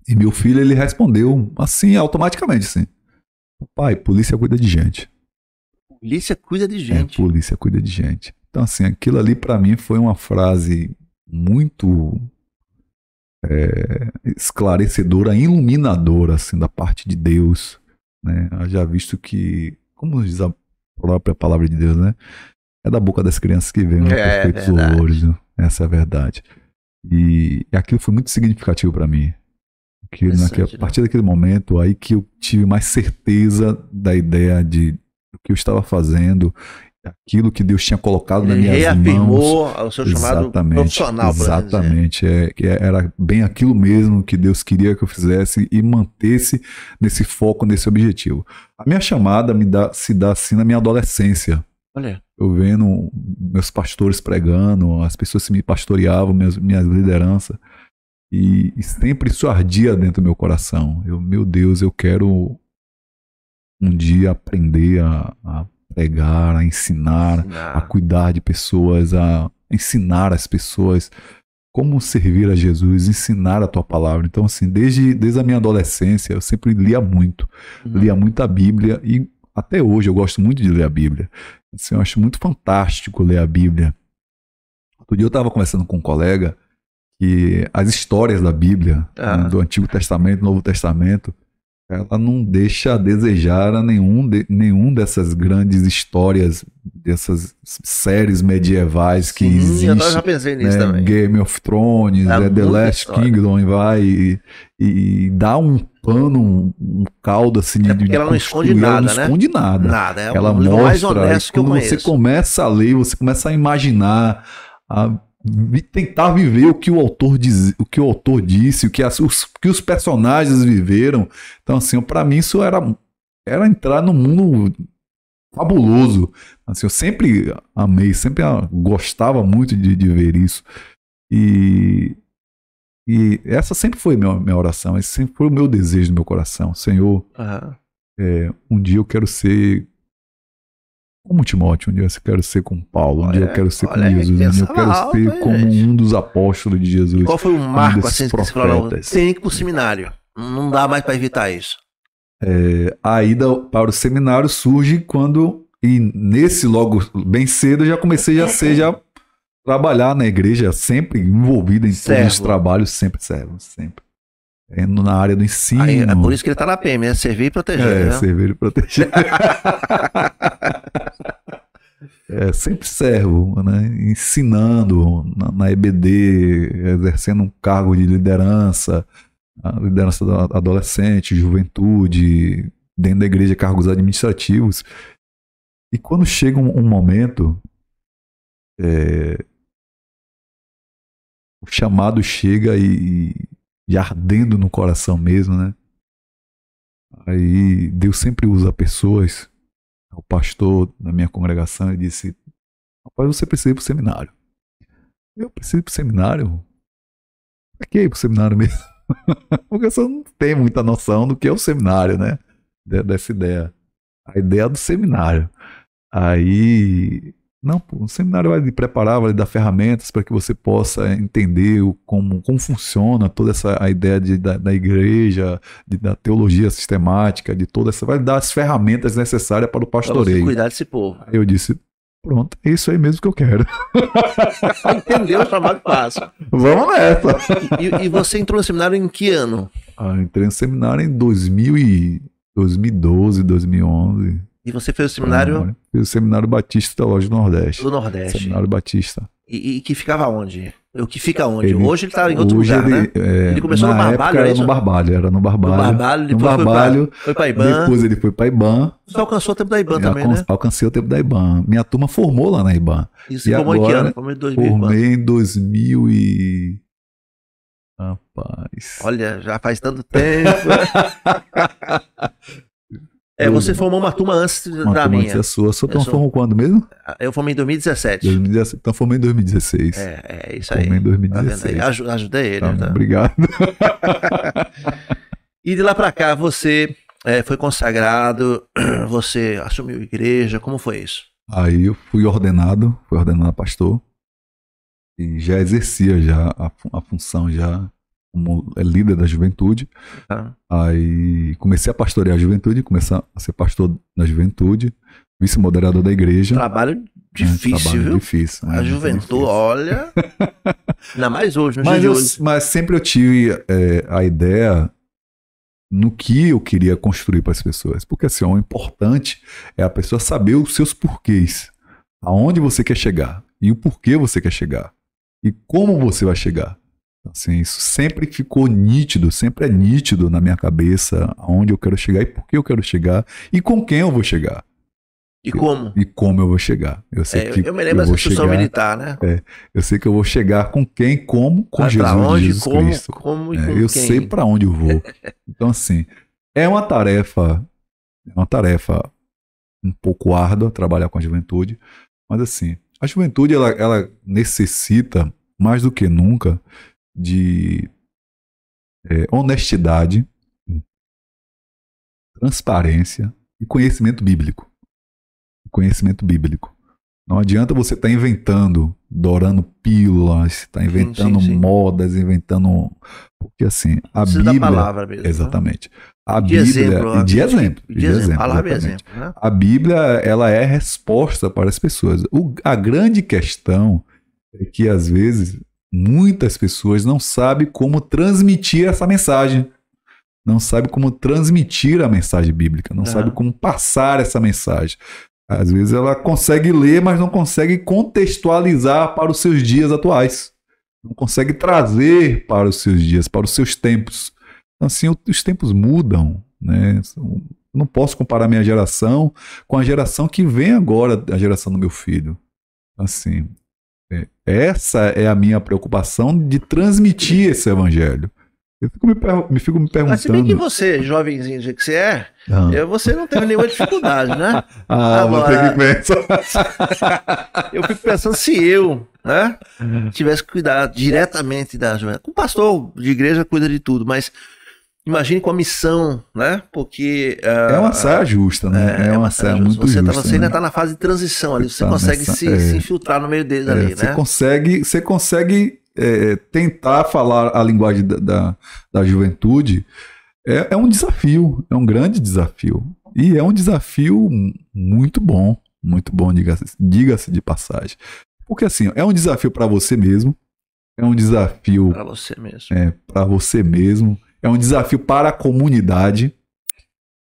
E meu filho, ele respondeu assim, automaticamente, assim. Pai, polícia cuida de gente. Polícia cuida de gente. Polícia cuida de gente. Então, assim, aquilo ali pra mim foi uma frase muito esclarecedora, iluminadora, assim, da parte de Deus, né? Já visto que, como diz a própria palavra de Deus, né? É da boca das crianças que vem os perfeitos louvores, né? Essa é a verdade. E aquilo foi muito significativo pra mim. Que a partir daquele momento aí que eu tive mais certeza da ideia do que eu estava fazendo, aquilo que Deus tinha colocado nas minhas mãos. Reafirmou o seu chamado profissional. Exatamente. Era bem aquilo mesmo que Deus queria que eu fizesse e mantesse nesse foco, nesse objetivo. A minha chamada se dá assim na minha adolescência. Olha. Eu vendo meus pastores pregando, as pessoas que me pastoreavam, minhas lideranças. E sempre isso ardia dentro do meu coração. Meu Deus, eu quero um dia aprender a pregar, a ensinar, a cuidar de pessoas, a ensinar as pessoas como servir a Jesus, ensinar a tua palavra. Então, assim, desde a minha adolescência, eu sempre lia muito. Lia muito a Bíblia e até hoje eu gosto muito de ler a Bíblia. Assim, eu acho muito fantástico ler a Bíblia. Outro dia eu estava conversando com um colega que as histórias da Bíblia, né, do Antigo Testamento, Novo Testamento, ela não deixa a desejar a nenhum dessas grandes histórias, dessas séries medievais que existem. Eu já pensei nisso também. Game of Thrones, The Last Kingdom, e dá um pano, um caldo assim de porque ela não esconde nada, né? Não esconde nada. Ela mostra, mais honesto que eu conheço. Você começa a ler, você começa a imaginar, tentar viver o que o autor disse, o que os personagens viveram. Então, assim, para mim isso era entrar num mundo fabuloso. Assim, eu sempre amei, sempre gostava muito de ver isso. E essa sempre foi minha oração, esse sempre foi o meu desejo do meu coração. Senhor, um dia eu quero ser como Timóteo, um dia eu quero ser como Paulo, um dia eu quero ser como Jesus, um dia eu quero ser como um dos apóstolos de Jesus. E qual foi o marco assim que você falou? Tem que ir pro seminário, não dá mais para evitar isso. A ida para o seminário surge e nesse logo bem cedo eu já comecei a trabalhar na igreja, sempre envolvido em todos os trabalhos, sempre servo, sempre. Na área do ensino. É por isso que ele tá na PM, né? Servir e proteger. Servir e proteger. Sempre servo, né? Ensinando na EBD, exercendo um cargo de liderança, a liderança da adolescente, juventude, dentro da igreja, cargos administrativos. E quando chega um momento, o chamado chega e ardendo no coração mesmo, né? Aí Deus sempre usa pessoas. O pastor da minha congregação, ele disse: rapaz, você precisa ir pro seminário. Eu preciso ir pro seminário? Pra que ir pro seminário mesmo? Porque você não tem muita noção do que é o seminário, né? Dessa ideia. A ideia do seminário. Aí, o seminário vai lhe preparar, vai lhe dar ferramentas para que você possa entender como funciona toda a ideia da igreja, da teologia sistemática, de toda essa. Vai lhe dar as ferramentas necessárias para o pastoreio. Para você cuidar desse povo. Aí eu disse: pronto, é isso aí mesmo que eu quero. Entendeu o chamado passo. Vamos nessa. E você entrou no seminário em que ano? Entrei no seminário em 2012, 2011. E você fez o seminário? Fiz o Seminário Batista Teológico do Nordeste. Do Nordeste. Seminário Batista. E que ficava onde? O que fica onde? Hoje ele está em outro lugar, né? Ele começou no Barbalho, era no Barbalho. Era no Barbalho. No Barbalho, depois foi para IBAN. Depois ele foi para IBAN. Você alcançou o tempo da IBAN também, né? Alcancei o tempo da IBAN. Minha turma formou lá na IBAN. Isso, você formou em que ano? Formei em 2000 e... Rapaz... Olha, já faz tanto tempo. Você formou uma turma antes da minha. Antes da sua. Sua turma formou quando mesmo? Eu formei em 2017. Então formei em 2016. Isso aí. Formei em 2016. Tá ajudei ele. Tá? Obrigado. E de lá pra cá, você foi consagrado, você assumiu igreja, como foi isso? Aí eu fui ordenado pastor e já exercia já a função já como líder da juventude. Aí comecei a pastorear a juventude, comecei a ser pastor da juventude, vice-moderador da igreja. Trabalho difícil, trabalho viu? Difícil. A juventude, difícil. Olha... Ainda mais hoje, no dia de hoje. Mas sempre eu tive a ideia no que eu queria construir para as pessoas. Porque assim, o importante é a pessoa saber os seus porquês. Aonde você quer chegar. E o porquê você quer chegar. E como você vai chegar. Assim, isso sempre ficou nítido, sempre é nítido na minha cabeça aonde eu quero chegar e por que eu quero chegar e com quem eu vou chegar. E como? E como eu vou chegar. Eu sei que eu me lembro da instrução militar, né? Eu sei que eu vou chegar com quem, como, com Jesus onde, de Jesus Cristo. Como e com eu quem? Sei para onde eu vou. Então, assim, é uma tarefa um pouco árdua trabalhar com a juventude, mas assim, a juventude ela necessita mais do que nunca de honestidade, transparência e conhecimento bíblico. Não adianta você estar inventando, dourando pílulas, estar inventando modas, inventando... Porque assim, a Bíblia... da palavra mesmo. Exatamente. A Bíblia... De exemplo. Palavra e exemplo, né? A Bíblia, ela é resposta para as pessoas. A grande questão é que, às vezes, muitas pessoas não sabem como transmitir essa mensagem. Não sabem como transmitir a mensagem bíblica. Não sabem como passar essa mensagem. Às vezes ela consegue ler, mas não consegue contextualizar para os seus dias atuais. Não consegue trazer para os seus dias, para os seus tempos. Então, assim, os tempos mudam, né? Eu não posso comparar minha geração com a geração que vem agora, a geração do meu filho. Assim, essa é a minha preocupação de transmitir esse evangelho. Eu fico me perguntando... Mas se bem que você, jovenzinho que você é, você não teve nenhuma dificuldade, né? Agora, vou ter que pensar. Eu fico pensando se eu, né, tivesse que cuidar diretamente da juventude. O pastor de igreja cuida de tudo, mas imagine com a missão, né? Porque... é uma saia justa, né? É uma saia muito justa. Você ainda está na fase de transição ali, você consegue se infiltrar no meio deles ali, né? Você consegue... tentar falar a linguagem da juventude é um desafio, é um grande desafio. E é um desafio muito bom, diga-se de passagem. Porque assim, é um desafio para você mesmo, é um desafio para você mesmo. Para você mesmo, é um desafio para a comunidade,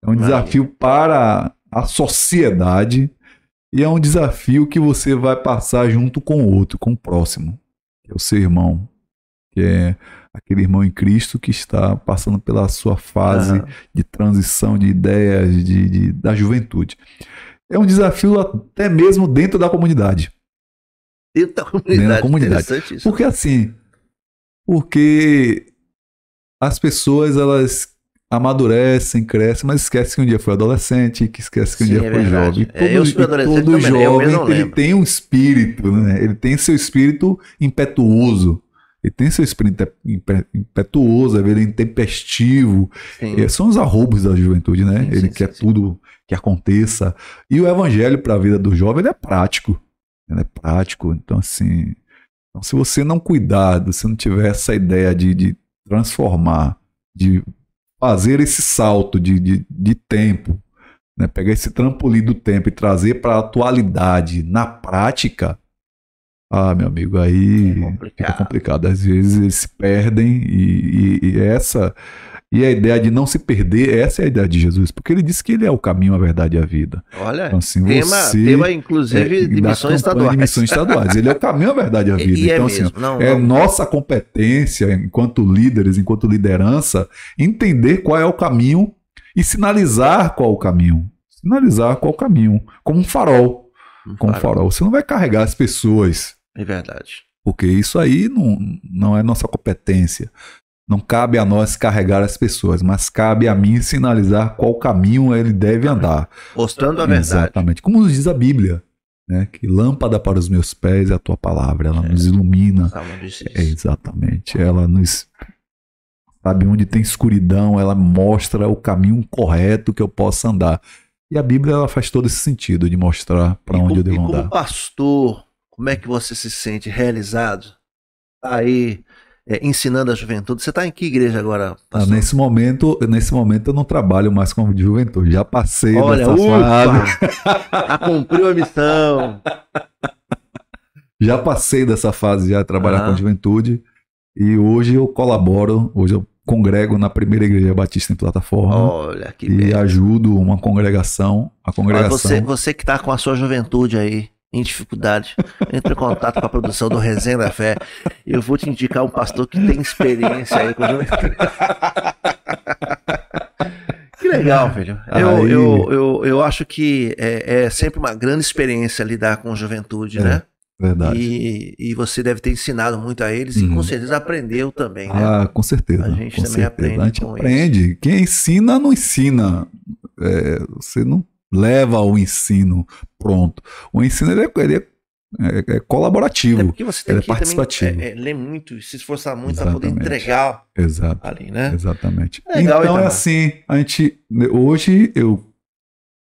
é um desafio para a sociedade e é um desafio que você vai passar junto com o outro, com o próximo. É o seu irmão, que é aquele irmão em Cristo que está passando pela sua fase de transição de ideias da juventude. É um desafio até mesmo dentro da comunidade. Dentro da comunidade. Porque assim, as pessoas, elas amadurecem, crescem, mas esquecem que um dia foi adolescente, que esquece que um dia foi jovem. Todo jovem ele tem um espírito, né? Ele tem seu espírito impetuoso. Ele tem seu espírito impetuoso, ele é intempestivo. São os arroubos da juventude, né? Ele quer tudo que aconteça. E o evangelho para a vida do jovem, ele é prático. Então, assim, se você não cuidar, se não tiver essa ideia de transformar, de fazer esse salto de tempo, né? Pegar esse trampolim do tempo e trazer para a atualidade na prática, meu amigo, aí fica complicado. Às vezes eles se perdem e a ideia de não se perder, essa é a ideia de Jesus, porque ele disse que ele é o caminho, a verdade e a vida. Olha, então, assim, tema inclusive de missões estaduais. Ele é o caminho, a verdade e a vida. Então, assim, nossa competência enquanto líderes, enquanto liderança, entender qual é o caminho e sinalizar qual é o caminho. Como um farol. Você não vai carregar as pessoas. É verdade. Porque isso aí não é nossa competência. Não cabe a nós carregar as pessoas, mas cabe a mim sinalizar qual caminho ele deve andar. Mostrando a verdade. Exatamente. Como nos diz a Bíblia, né? Que lâmpada para os meus pés é a tua palavra. Ela nos ilumina. Exatamente. Ela nos sabe? Onde tem escuridão, ela mostra o caminho correto que eu possa andar. E a Bíblia, ela faz todo esse sentido de mostrar para onde eu devo andar. Como pastor, como é que você se sente realizado? Tá aí ensinando a juventude. Você está em que igreja agora, pastor? Nesse momento eu não trabalho mais com juventude. Já passei dessa fase. Cumpriu a missão. Já passei dessa fase de trabalhar com a juventude. E hoje eu colaboro, hoje eu congrego na primeira igreja batista em Plataforma. Olha que e ajudo uma congregação. Você que está com a sua juventude aí em dificuldade, entre em contato com a produção do Resenha da Fé. Eu vou te indicar um pastor que tem experiência aí com juventude. Que legal, filho. Eu acho que é sempre uma grande experiência lidar com juventude, né? Verdade. E você deve ter ensinado muito a eles e com certeza aprendeu também, né? Com certeza. A gente também aprende. A gente aprende. Isso. Quem ensina, não ensina. Você não leva o ensino pronto. O ensino ele é colaborativo. Porque você tem ele que participativo. Também, ler muito, se esforçar muito para poder entregar ali, né? Exatamente. Legal, então é assim, hoje eu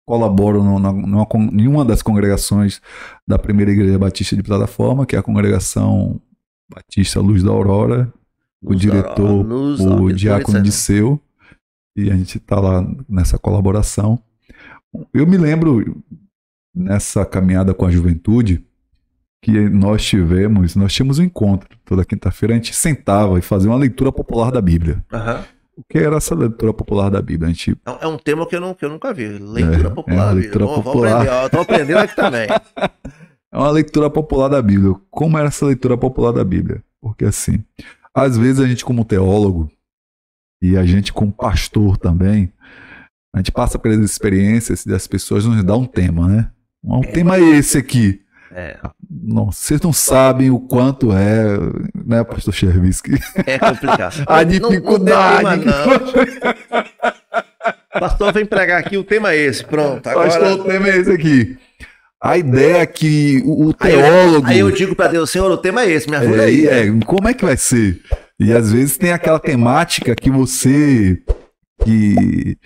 colaboro em uma das congregações da primeira igreja batista de Plataforma, que é a congregação Batista Luz da Aurora, o diretor, o diácono Disseu, e a gente está lá nessa colaboração. Eu me lembro, nessa caminhada com a juventude, que nós tínhamos um encontro toda quinta-feira, a gente sentava e fazia uma leitura popular da Bíblia. O que era essa leitura popular da Bíblia? É um tema que eu nunca vi, leitura popular da Bíblia. Vamos aprender, estou aprendendo aqui também. É uma leitura popular da Bíblia. Como era essa leitura popular da Bíblia? Porque assim, às vezes a gente como teólogo, e a gente como pastor também, a gente passa pelas experiências das pessoas nos dá um tema, né? O tema é esse aqui. Não, vocês não sabem o quanto né, pastor Chervisky? É complicado. A dificuldade. Pastor, vem pregar aqui, o tema é esse, pronto. Agora... Pastor, o tema é esse aqui. A ideia é que o teólogo... Aí eu digo para Deus, Senhor, o tema é esse, me ajuda aí. Como é que vai ser? E às vezes tem aquela temática que você... que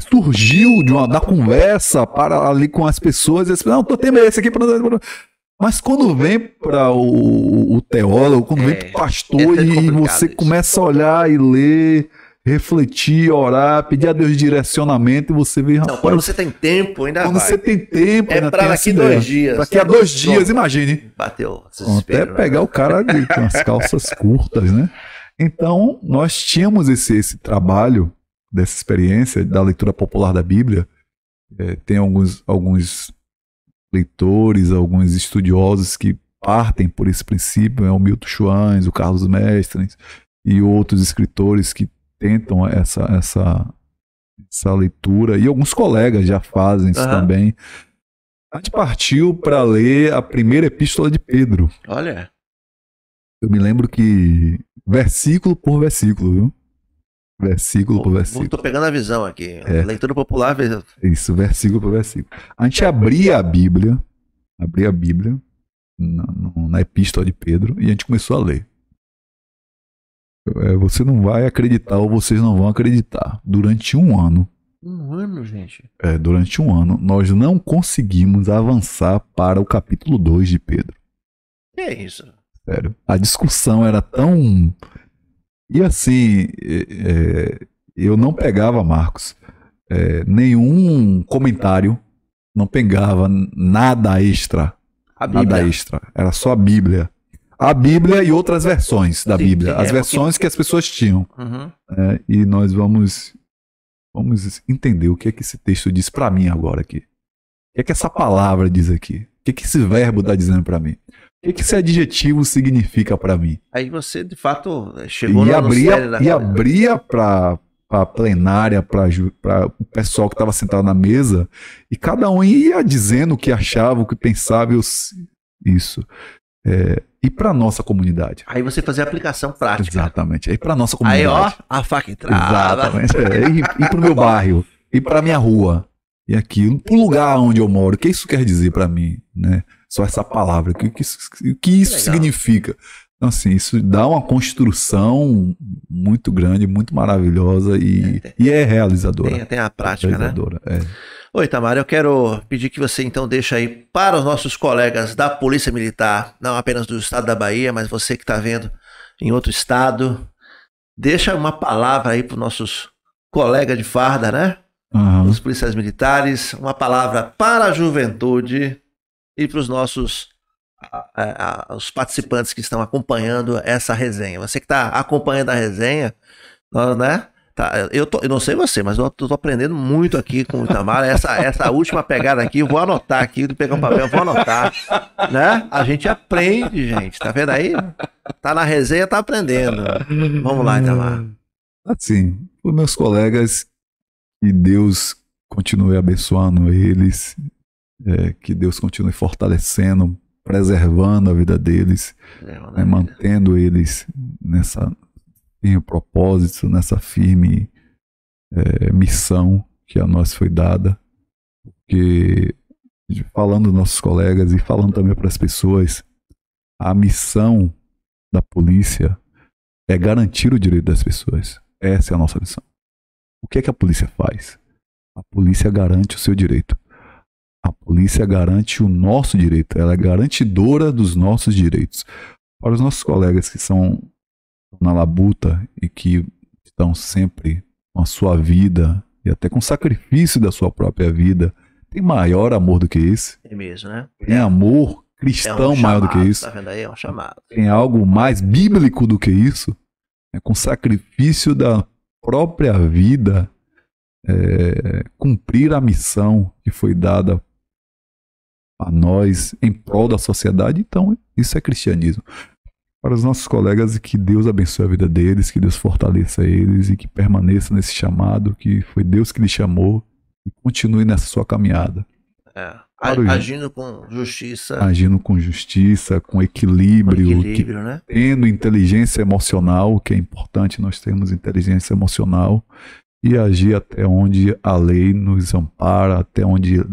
surgiu da conversa para ali com as pessoas, e as pessoas, não, o tema é esse aqui. Mas quando vem para o teólogo, quando vem para o pastor e você começa a olhar e ler, refletir, orar, pedir a Deus direcionamento, e você vê, rapaz... Quando você tem tempo, ainda quando você tem tempo, ainda para daqui 2 dias. Daqui a 2 dias, imagine. Bateu. Até pegar o cara ali com as calças curtas, né? Então, nós tínhamos esse trabalho dessa experiência da leitura popular da Bíblia. Tem alguns leitores, alguns estudiosos que partem por esse princípio, o Milton Schwanz, o Carlos Mestres e outros escritores que tentam essa leitura, e alguns colegas já fazem isso também. A gente partiu para ler a primeira epístola de Pedro. Olha. Eu me lembro que versículo por versículo, viu? Versículo por versículo. Estou pegando a visão aqui. Leitura popular. Isso, versículo por versículo. A gente abria a Bíblia na epístola de Pedro, e a gente começou a ler. Você não vai acreditar, ou vocês não vão acreditar. Durante 1 ano. 1 ano, gente? Durante 1 ano, nós não conseguimos avançar para o capítulo 2 de Pedro. Que é isso? Sério. A discussão era tão... E assim, eu não pegava, Marcos, nenhum comentário, não pegava nada extra. Nada extra. Era só a Bíblia. A Bíblia e outras versões da Bíblia. As versões que as pessoas tinham. E nós vamos entender o que é que esse texto diz para mim agora aqui. O que é que essa palavra diz aqui? O que é que esse verbo está dizendo para mim? O que esse adjetivo significa para mim? Aí você, de fato, chegou e abria para a plenária, para o pessoal que estava sentado na mesa, e cada um ia dizendo o que achava, o que pensava, isso. E para nossa comunidade. Aí você fazia a aplicação prática. Exatamente. Aí para nossa comunidade. Aí, ó, a faca entrava. Exatamente. E para o meu bairro, e para minha rua, e aquilo, para o lugar onde eu moro. O que isso quer dizer para mim, né? Só essa palavra. O que isso significa? Então, assim, isso dá uma construção muito grande, muito maravilhosa e é realizadora. Tem a prática, né? É. Oi, Itamar, eu quero pedir que você então deixe aí para os nossos colegas da Polícia Militar, não apenas do estado da Bahia, mas você que está vendo em outro estado, deixa uma palavra aí para os nossos colegas de farda, né? Os policiais militares, uma palavra para a juventude e para os nossos os participantes que estão acompanhando essa resenha. Você que está acompanhando a resenha, né? Tá, eu não sei você, mas eu tô aprendendo muito aqui com o Itamar. Essa última pegada aqui, eu vou anotar aqui, pegar um papel, vou anotar, né? A gente aprende, gente, tá vendo aí? Tá na resenha, tá aprendendo. Vamos lá, Itamar. Assim, os meus colegas, que Deus continue abençoando eles, que Deus continue fortalecendo, preservando a vida deles, mantendo eles nessa firme propósito, nessa firme missão que a nós foi dada. Porque, falando dos nossos colegas e falando também para as pessoas, a missão da polícia é garantir o direito das pessoas. Essa é a nossa missão. O que é que a polícia faz? A polícia garante o seu direito. A polícia garante o nosso direito. Ela é garantidora dos nossos direitos. Para os nossos colegas que são na labuta e que estão sempre com a sua vida e até com o sacrifício da sua própria vida, tem maior amor do que esse? É mesmo, né? Tem amor cristão maior do que isso? Tá vendo aí? É um chamado. Tem algo mais bíblico do que isso? Com sacrifício da própria vida, cumprir a missão que foi dada a nós em prol da sociedade. Então, isso é cristianismo. Para os nossos colegas, que Deus abençoe a vida deles, que Deus fortaleça eles e que permaneça nesse chamado, que foi Deus que lhe chamou, e continue nessa sua caminhada. Agindo com justiça. Agindo com justiça, com equilíbrio, né? Tendo inteligência emocional, que é importante, nós temos inteligência emocional, e agir até onde a lei nos ampara, até onde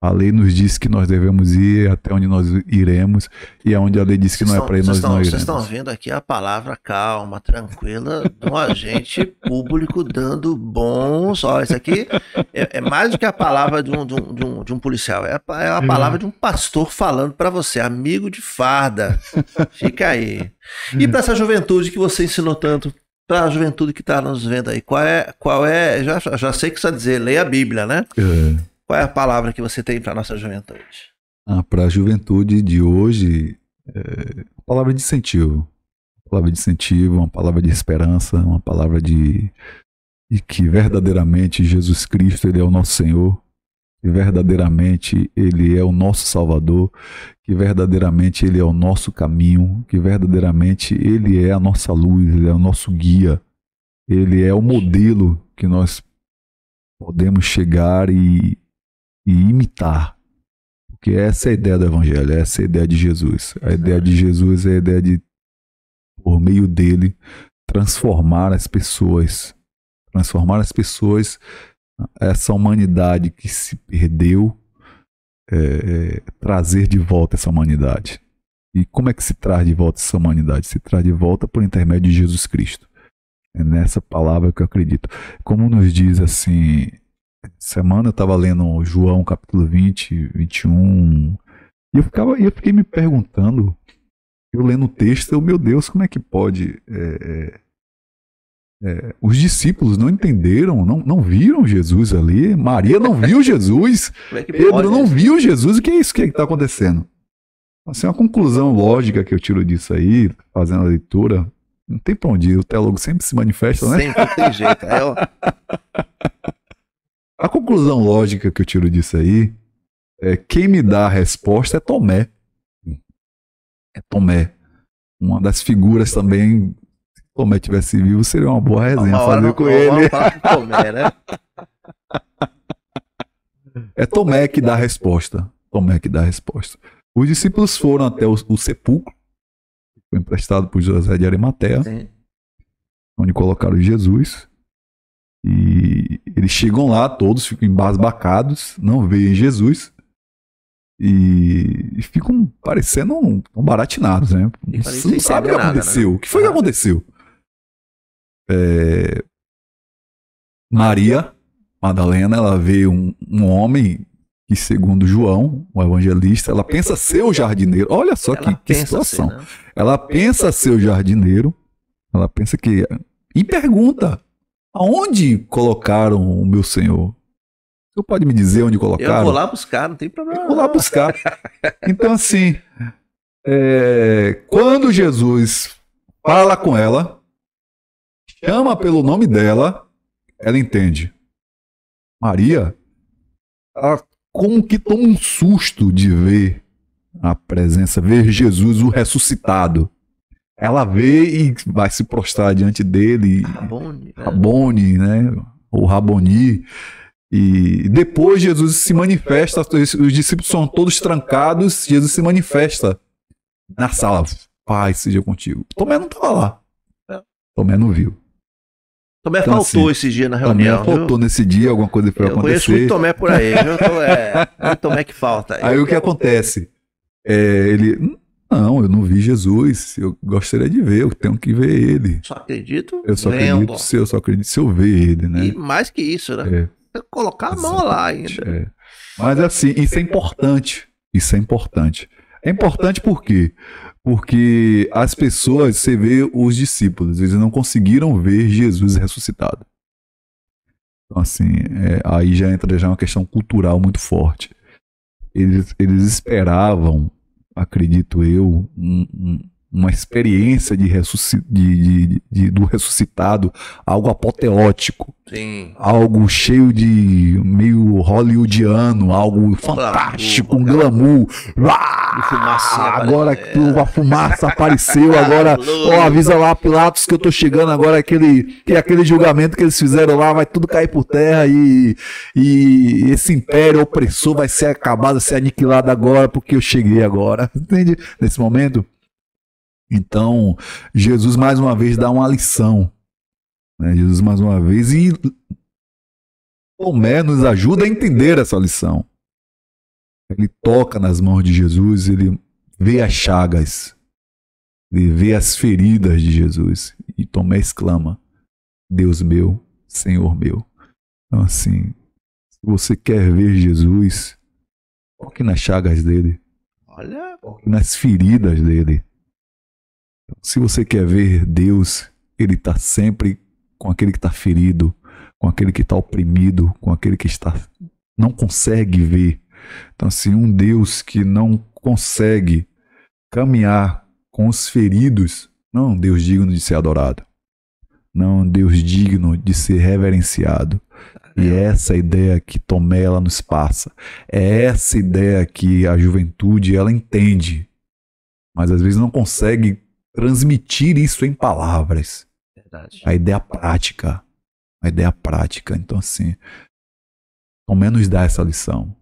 a lei nos diz que nós devemos ir, até onde nós iremos, e aonde a lei diz que não é para ir, nós não iremos. Vocês estão vendo aqui a palavra calma, tranquila, de um agente público dando bons... Olha, isso aqui é mais do que a palavra de um policial, é a palavra de um pastor falando para você, amigo de farda. Fica aí. E para essa juventude que você ensinou tanto, para a juventude que está nos vendo aí, qual é já sei o que você vai dizer, leia a Bíblia, né? Qual é a palavra que você tem para a nossa juventude? Para a juventude de hoje, uma palavra de incentivo. Uma palavra de incentivo, uma palavra de esperança, uma palavra de que verdadeiramente Jesus Cristo, Ele é o nosso Senhor, que verdadeiramente Ele é o nosso Salvador, que verdadeiramente Ele é o nosso caminho, que verdadeiramente Ele é a nossa luz, Ele é o nosso guia, Ele é o modelo que nós podemos chegar e imitar, porque essa é a ideia do Evangelho, essa é a ideia de Jesus. A ideia de Jesus é a ideia de, por meio dele, transformar as pessoas, essa humanidade que se perdeu, trazer de volta essa humanidade. E como é que se traz de volta essa humanidade? Se traz de volta por intermédio de Jesus Cristo. É nessa palavra que eu acredito. Como nos diz assim, semana eu estava lendo João capítulo 20, 21, e eu fiquei me perguntando, eu lendo o texto, meu Deus, como é que pode? Os discípulos não entenderam, não viram Jesus ali, Maria não viu Jesus, Pedro não viu Jesus, o que é isso que está acontecendo? Assim, uma conclusão lógica que eu tiro disso aí, fazendo a leitura, não tem pra onde ir, o teólogo sempre se manifesta, né? Sempre tem jeito. A conclusão lógica que eu tiro disso aí é quem me dá a resposta é Tomé. É Tomé. Uma das figuras também, se Tomé tivesse vivo, seria uma boa resenha fazer com ele. Tomé, né? É Tomé que dá a resposta. Tomé que dá a resposta. Os discípulos foram até o sepulcro, que foi emprestado por José de Arimateia, Sim. Onde colocaram Jesus. E eles chegam lá, todos ficam embasbacados, não veem Jesus. e ficam parecendo tão baratinados, né? Você não sabe o que aconteceu. Né? O que foi que aconteceu? Maria Madalena, ela vê um homem que, segundo João, o evangelista, ela pensa ser o jardineiro. Olha só que situação. Assim, né? Ela pensa ser o jardineiro, ela pensa que... E pergunta, aonde colocaram o meu Senhor? Você pode me dizer onde colocaram? Eu vou lá buscar, não tem problema. Eu vou lá buscar. Então, assim, quando Jesus fala com ela, chama pelo nome dela, ela entende. Maria, ela como que toma um susto de ver a presença, ver Jesus, o ressuscitado. Ela vê e vai se prostrar diante dele. Rabone, né? Ou Raboni. E depois Jesus se manifesta, os discípulos são todos trancados, Jesus se manifesta na sala. Pai seja contigo. Tomé não estava lá. Tomé não viu. Tomé então, faltou assim, esse dia na reunião. Tomé faltou nesse dia, alguma coisa foi acontecer. Eu conheço muito Tomé por aí, viu? Muito Tomé que falta. Aí o que acontece? Ele... Não, eu não vi Jesus, eu gostaria de ver, eu tenho que ver ele. Só acredito eu só acredito se eu ver ele, né? E mais que isso, né? Colocar a mão lá ainda. Mas assim, isso é importante. Isso é importante. É importante por quê? Porque as pessoas, você vê os discípulos, eles não conseguiram ver Jesus ressuscitado. Então assim, aí já entra uma questão cultural muito forte. Eles esperavam, acredito eu, uma experiência do ressuscitado, algo apoteótico. Sim. Algo cheio de meio hollywoodiano, algo fantástico, um glamour. Agora que a fumaça apareceu, agora avisa lá Pilatos que eu tô chegando, agora aquele julgamento que eles fizeram lá vai tudo cair por terra e esse império opressor vai ser acabado, vai ser aniquilado agora porque eu cheguei agora. Entende? Nesse momento. Então, Jesus mais uma vez dá uma lição. Né? Jesus mais uma vez. E Tomé nos ajuda a entender essa lição. Ele toca nas mãos de Jesus, ele vê as chagas, ele vê as feridas de Jesus. E Tomé exclama, Deus meu, Senhor meu. Então assim, se você quer ver Jesus, toque nas chagas dele. Olha. Toque nas feridas dele. Se você quer ver Deus, ele está sempre com aquele que está ferido, com aquele que está oprimido, com aquele que não consegue ver. Então, assim, um Deus que não consegue caminhar com os feridos, não é um Deus digno de ser adorado, não é um Deus digno de ser reverenciado. E é essa ideia que Tomé ela nos passa, é essa ideia que a juventude ela entende, mas às vezes não consegue transmitir isso em palavras. Verdade. A ideia prática. Então, assim, Tomé nos dá essa lição.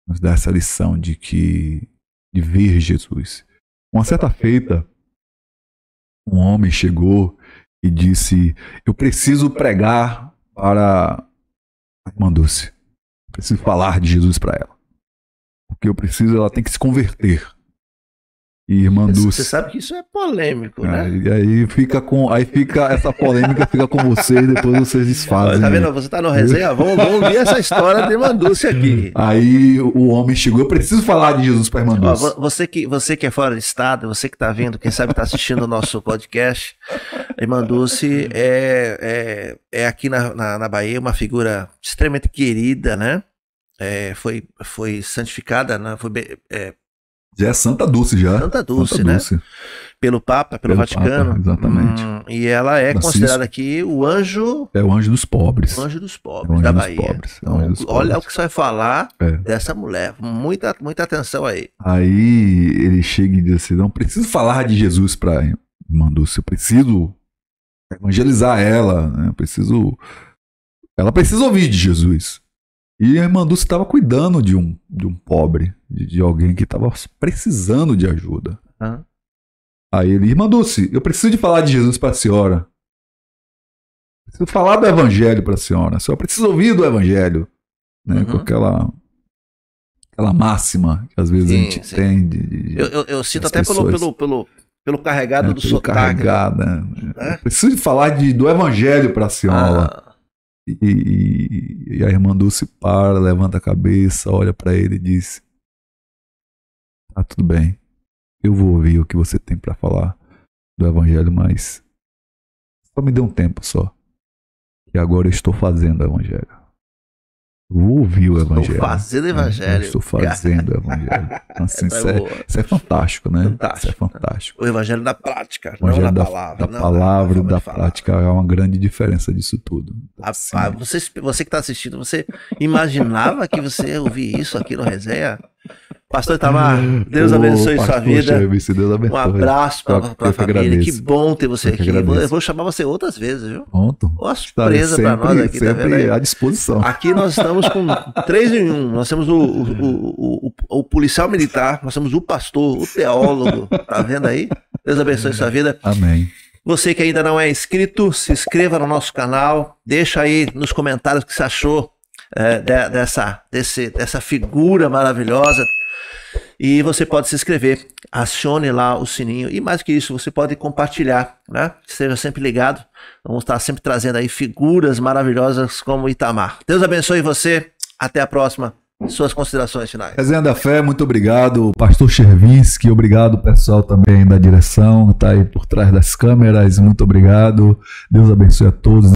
Nos dá essa lição de ver Jesus. Uma certa feita, um homem chegou e disse: eu preciso pregar para a irmã Dulce. Preciso falar de Jesus para ela. Porque ela tem que se converter. E irmã Dulce. Você sabe que isso é polêmico, né? E aí essa polêmica fica com vocês, depois vocês desfazem. Tá vendo? Você tá no resenha, vamos ouvir essa história de irmã Dulce aqui. Aí o homem chegou, eu preciso falar de Jesus para irmã Dulce. Você que é fora de estado, você que tá vendo, quem sabe tá assistindo o nosso podcast, a irmã Dulce é aqui na Bahia uma figura extremamente querida, né? Foi santificada, né? Já é Santa Dulce, já. Santa Dulce, né? Pelo Papa, pelo Vaticano. Papa, exatamente. E ela é considerada aqui o anjo... É o anjo dos pobres. O anjo dos pobres da Bahia. Então, olha o que você vai falar dessa mulher. Muita, muita atenção aí. Aí ele chega e diz assim, não preciso falar de Jesus para irmã Dulce, eu preciso evangelizar ela, né? Ela precisa ouvir de Jesus. E a irmã Dulce estava cuidando de um pobre, de alguém que estava precisando de ajuda. Aí ele, irmã Dulce, eu preciso de falar de Jesus para a senhora. Preciso falar do evangelho para a senhora. A senhora precisa ouvir do evangelho. Né? Com aquela máxima que às vezes a gente tem. Eu sinto até pelo carregado do pelo sotaque. Carregada. Né? Preciso falar do evangelho para a senhora. E a irmã Dulce levanta a cabeça, olha para ele e diz: tá tudo bem, eu vou ouvir o que você tem para falar do evangelho, mas só me dê um tempo só. E agora eu estou fazendo o evangelho. Vou ouvir o evangelho. Estou fazendo o evangelho. Estou fazendo o evangelho. Assim, isso é fantástico, né? Fantástico. Isso é fantástico. O evangelho da prática, o evangelho não da palavra. Da palavra e da prática é uma grande diferença disso tudo. Assim, você que está assistindo, você imaginava que você ia ouvir isso aqui no Resenha? Pastor Itamar, Deus abençoe sua vida. Deus abençoe. Um abraço para a família. Agradeço. Que bom ter você aqui. Agradeço. Eu vou chamar você outras vezes, viu? Pronto. Uma surpresa para nós aqui, tá vendo aí? À disposição. Aqui nós estamos com 3 em 1. Nós temos o policial militar, nós temos o pastor, o teólogo. Tá vendo aí? Deus abençoe sua vida. Amém. Você que ainda não é inscrito, se inscreva no nosso canal. Deixa aí nos comentários o que você achou dessa figura maravilhosa. E você pode se inscrever, acione lá o sininho e mais que isso, você pode compartilhar, né? Esteja sempre ligado, vamos estar sempre trazendo aí figuras maravilhosas como Itamar. Deus abençoe você, até a próxima, suas considerações finais. Resenha da Fé, muito obrigado, pastor Chervinsky, obrigado pessoal também da direção, tá aí por trás das câmeras, muito obrigado, Deus abençoe a todos.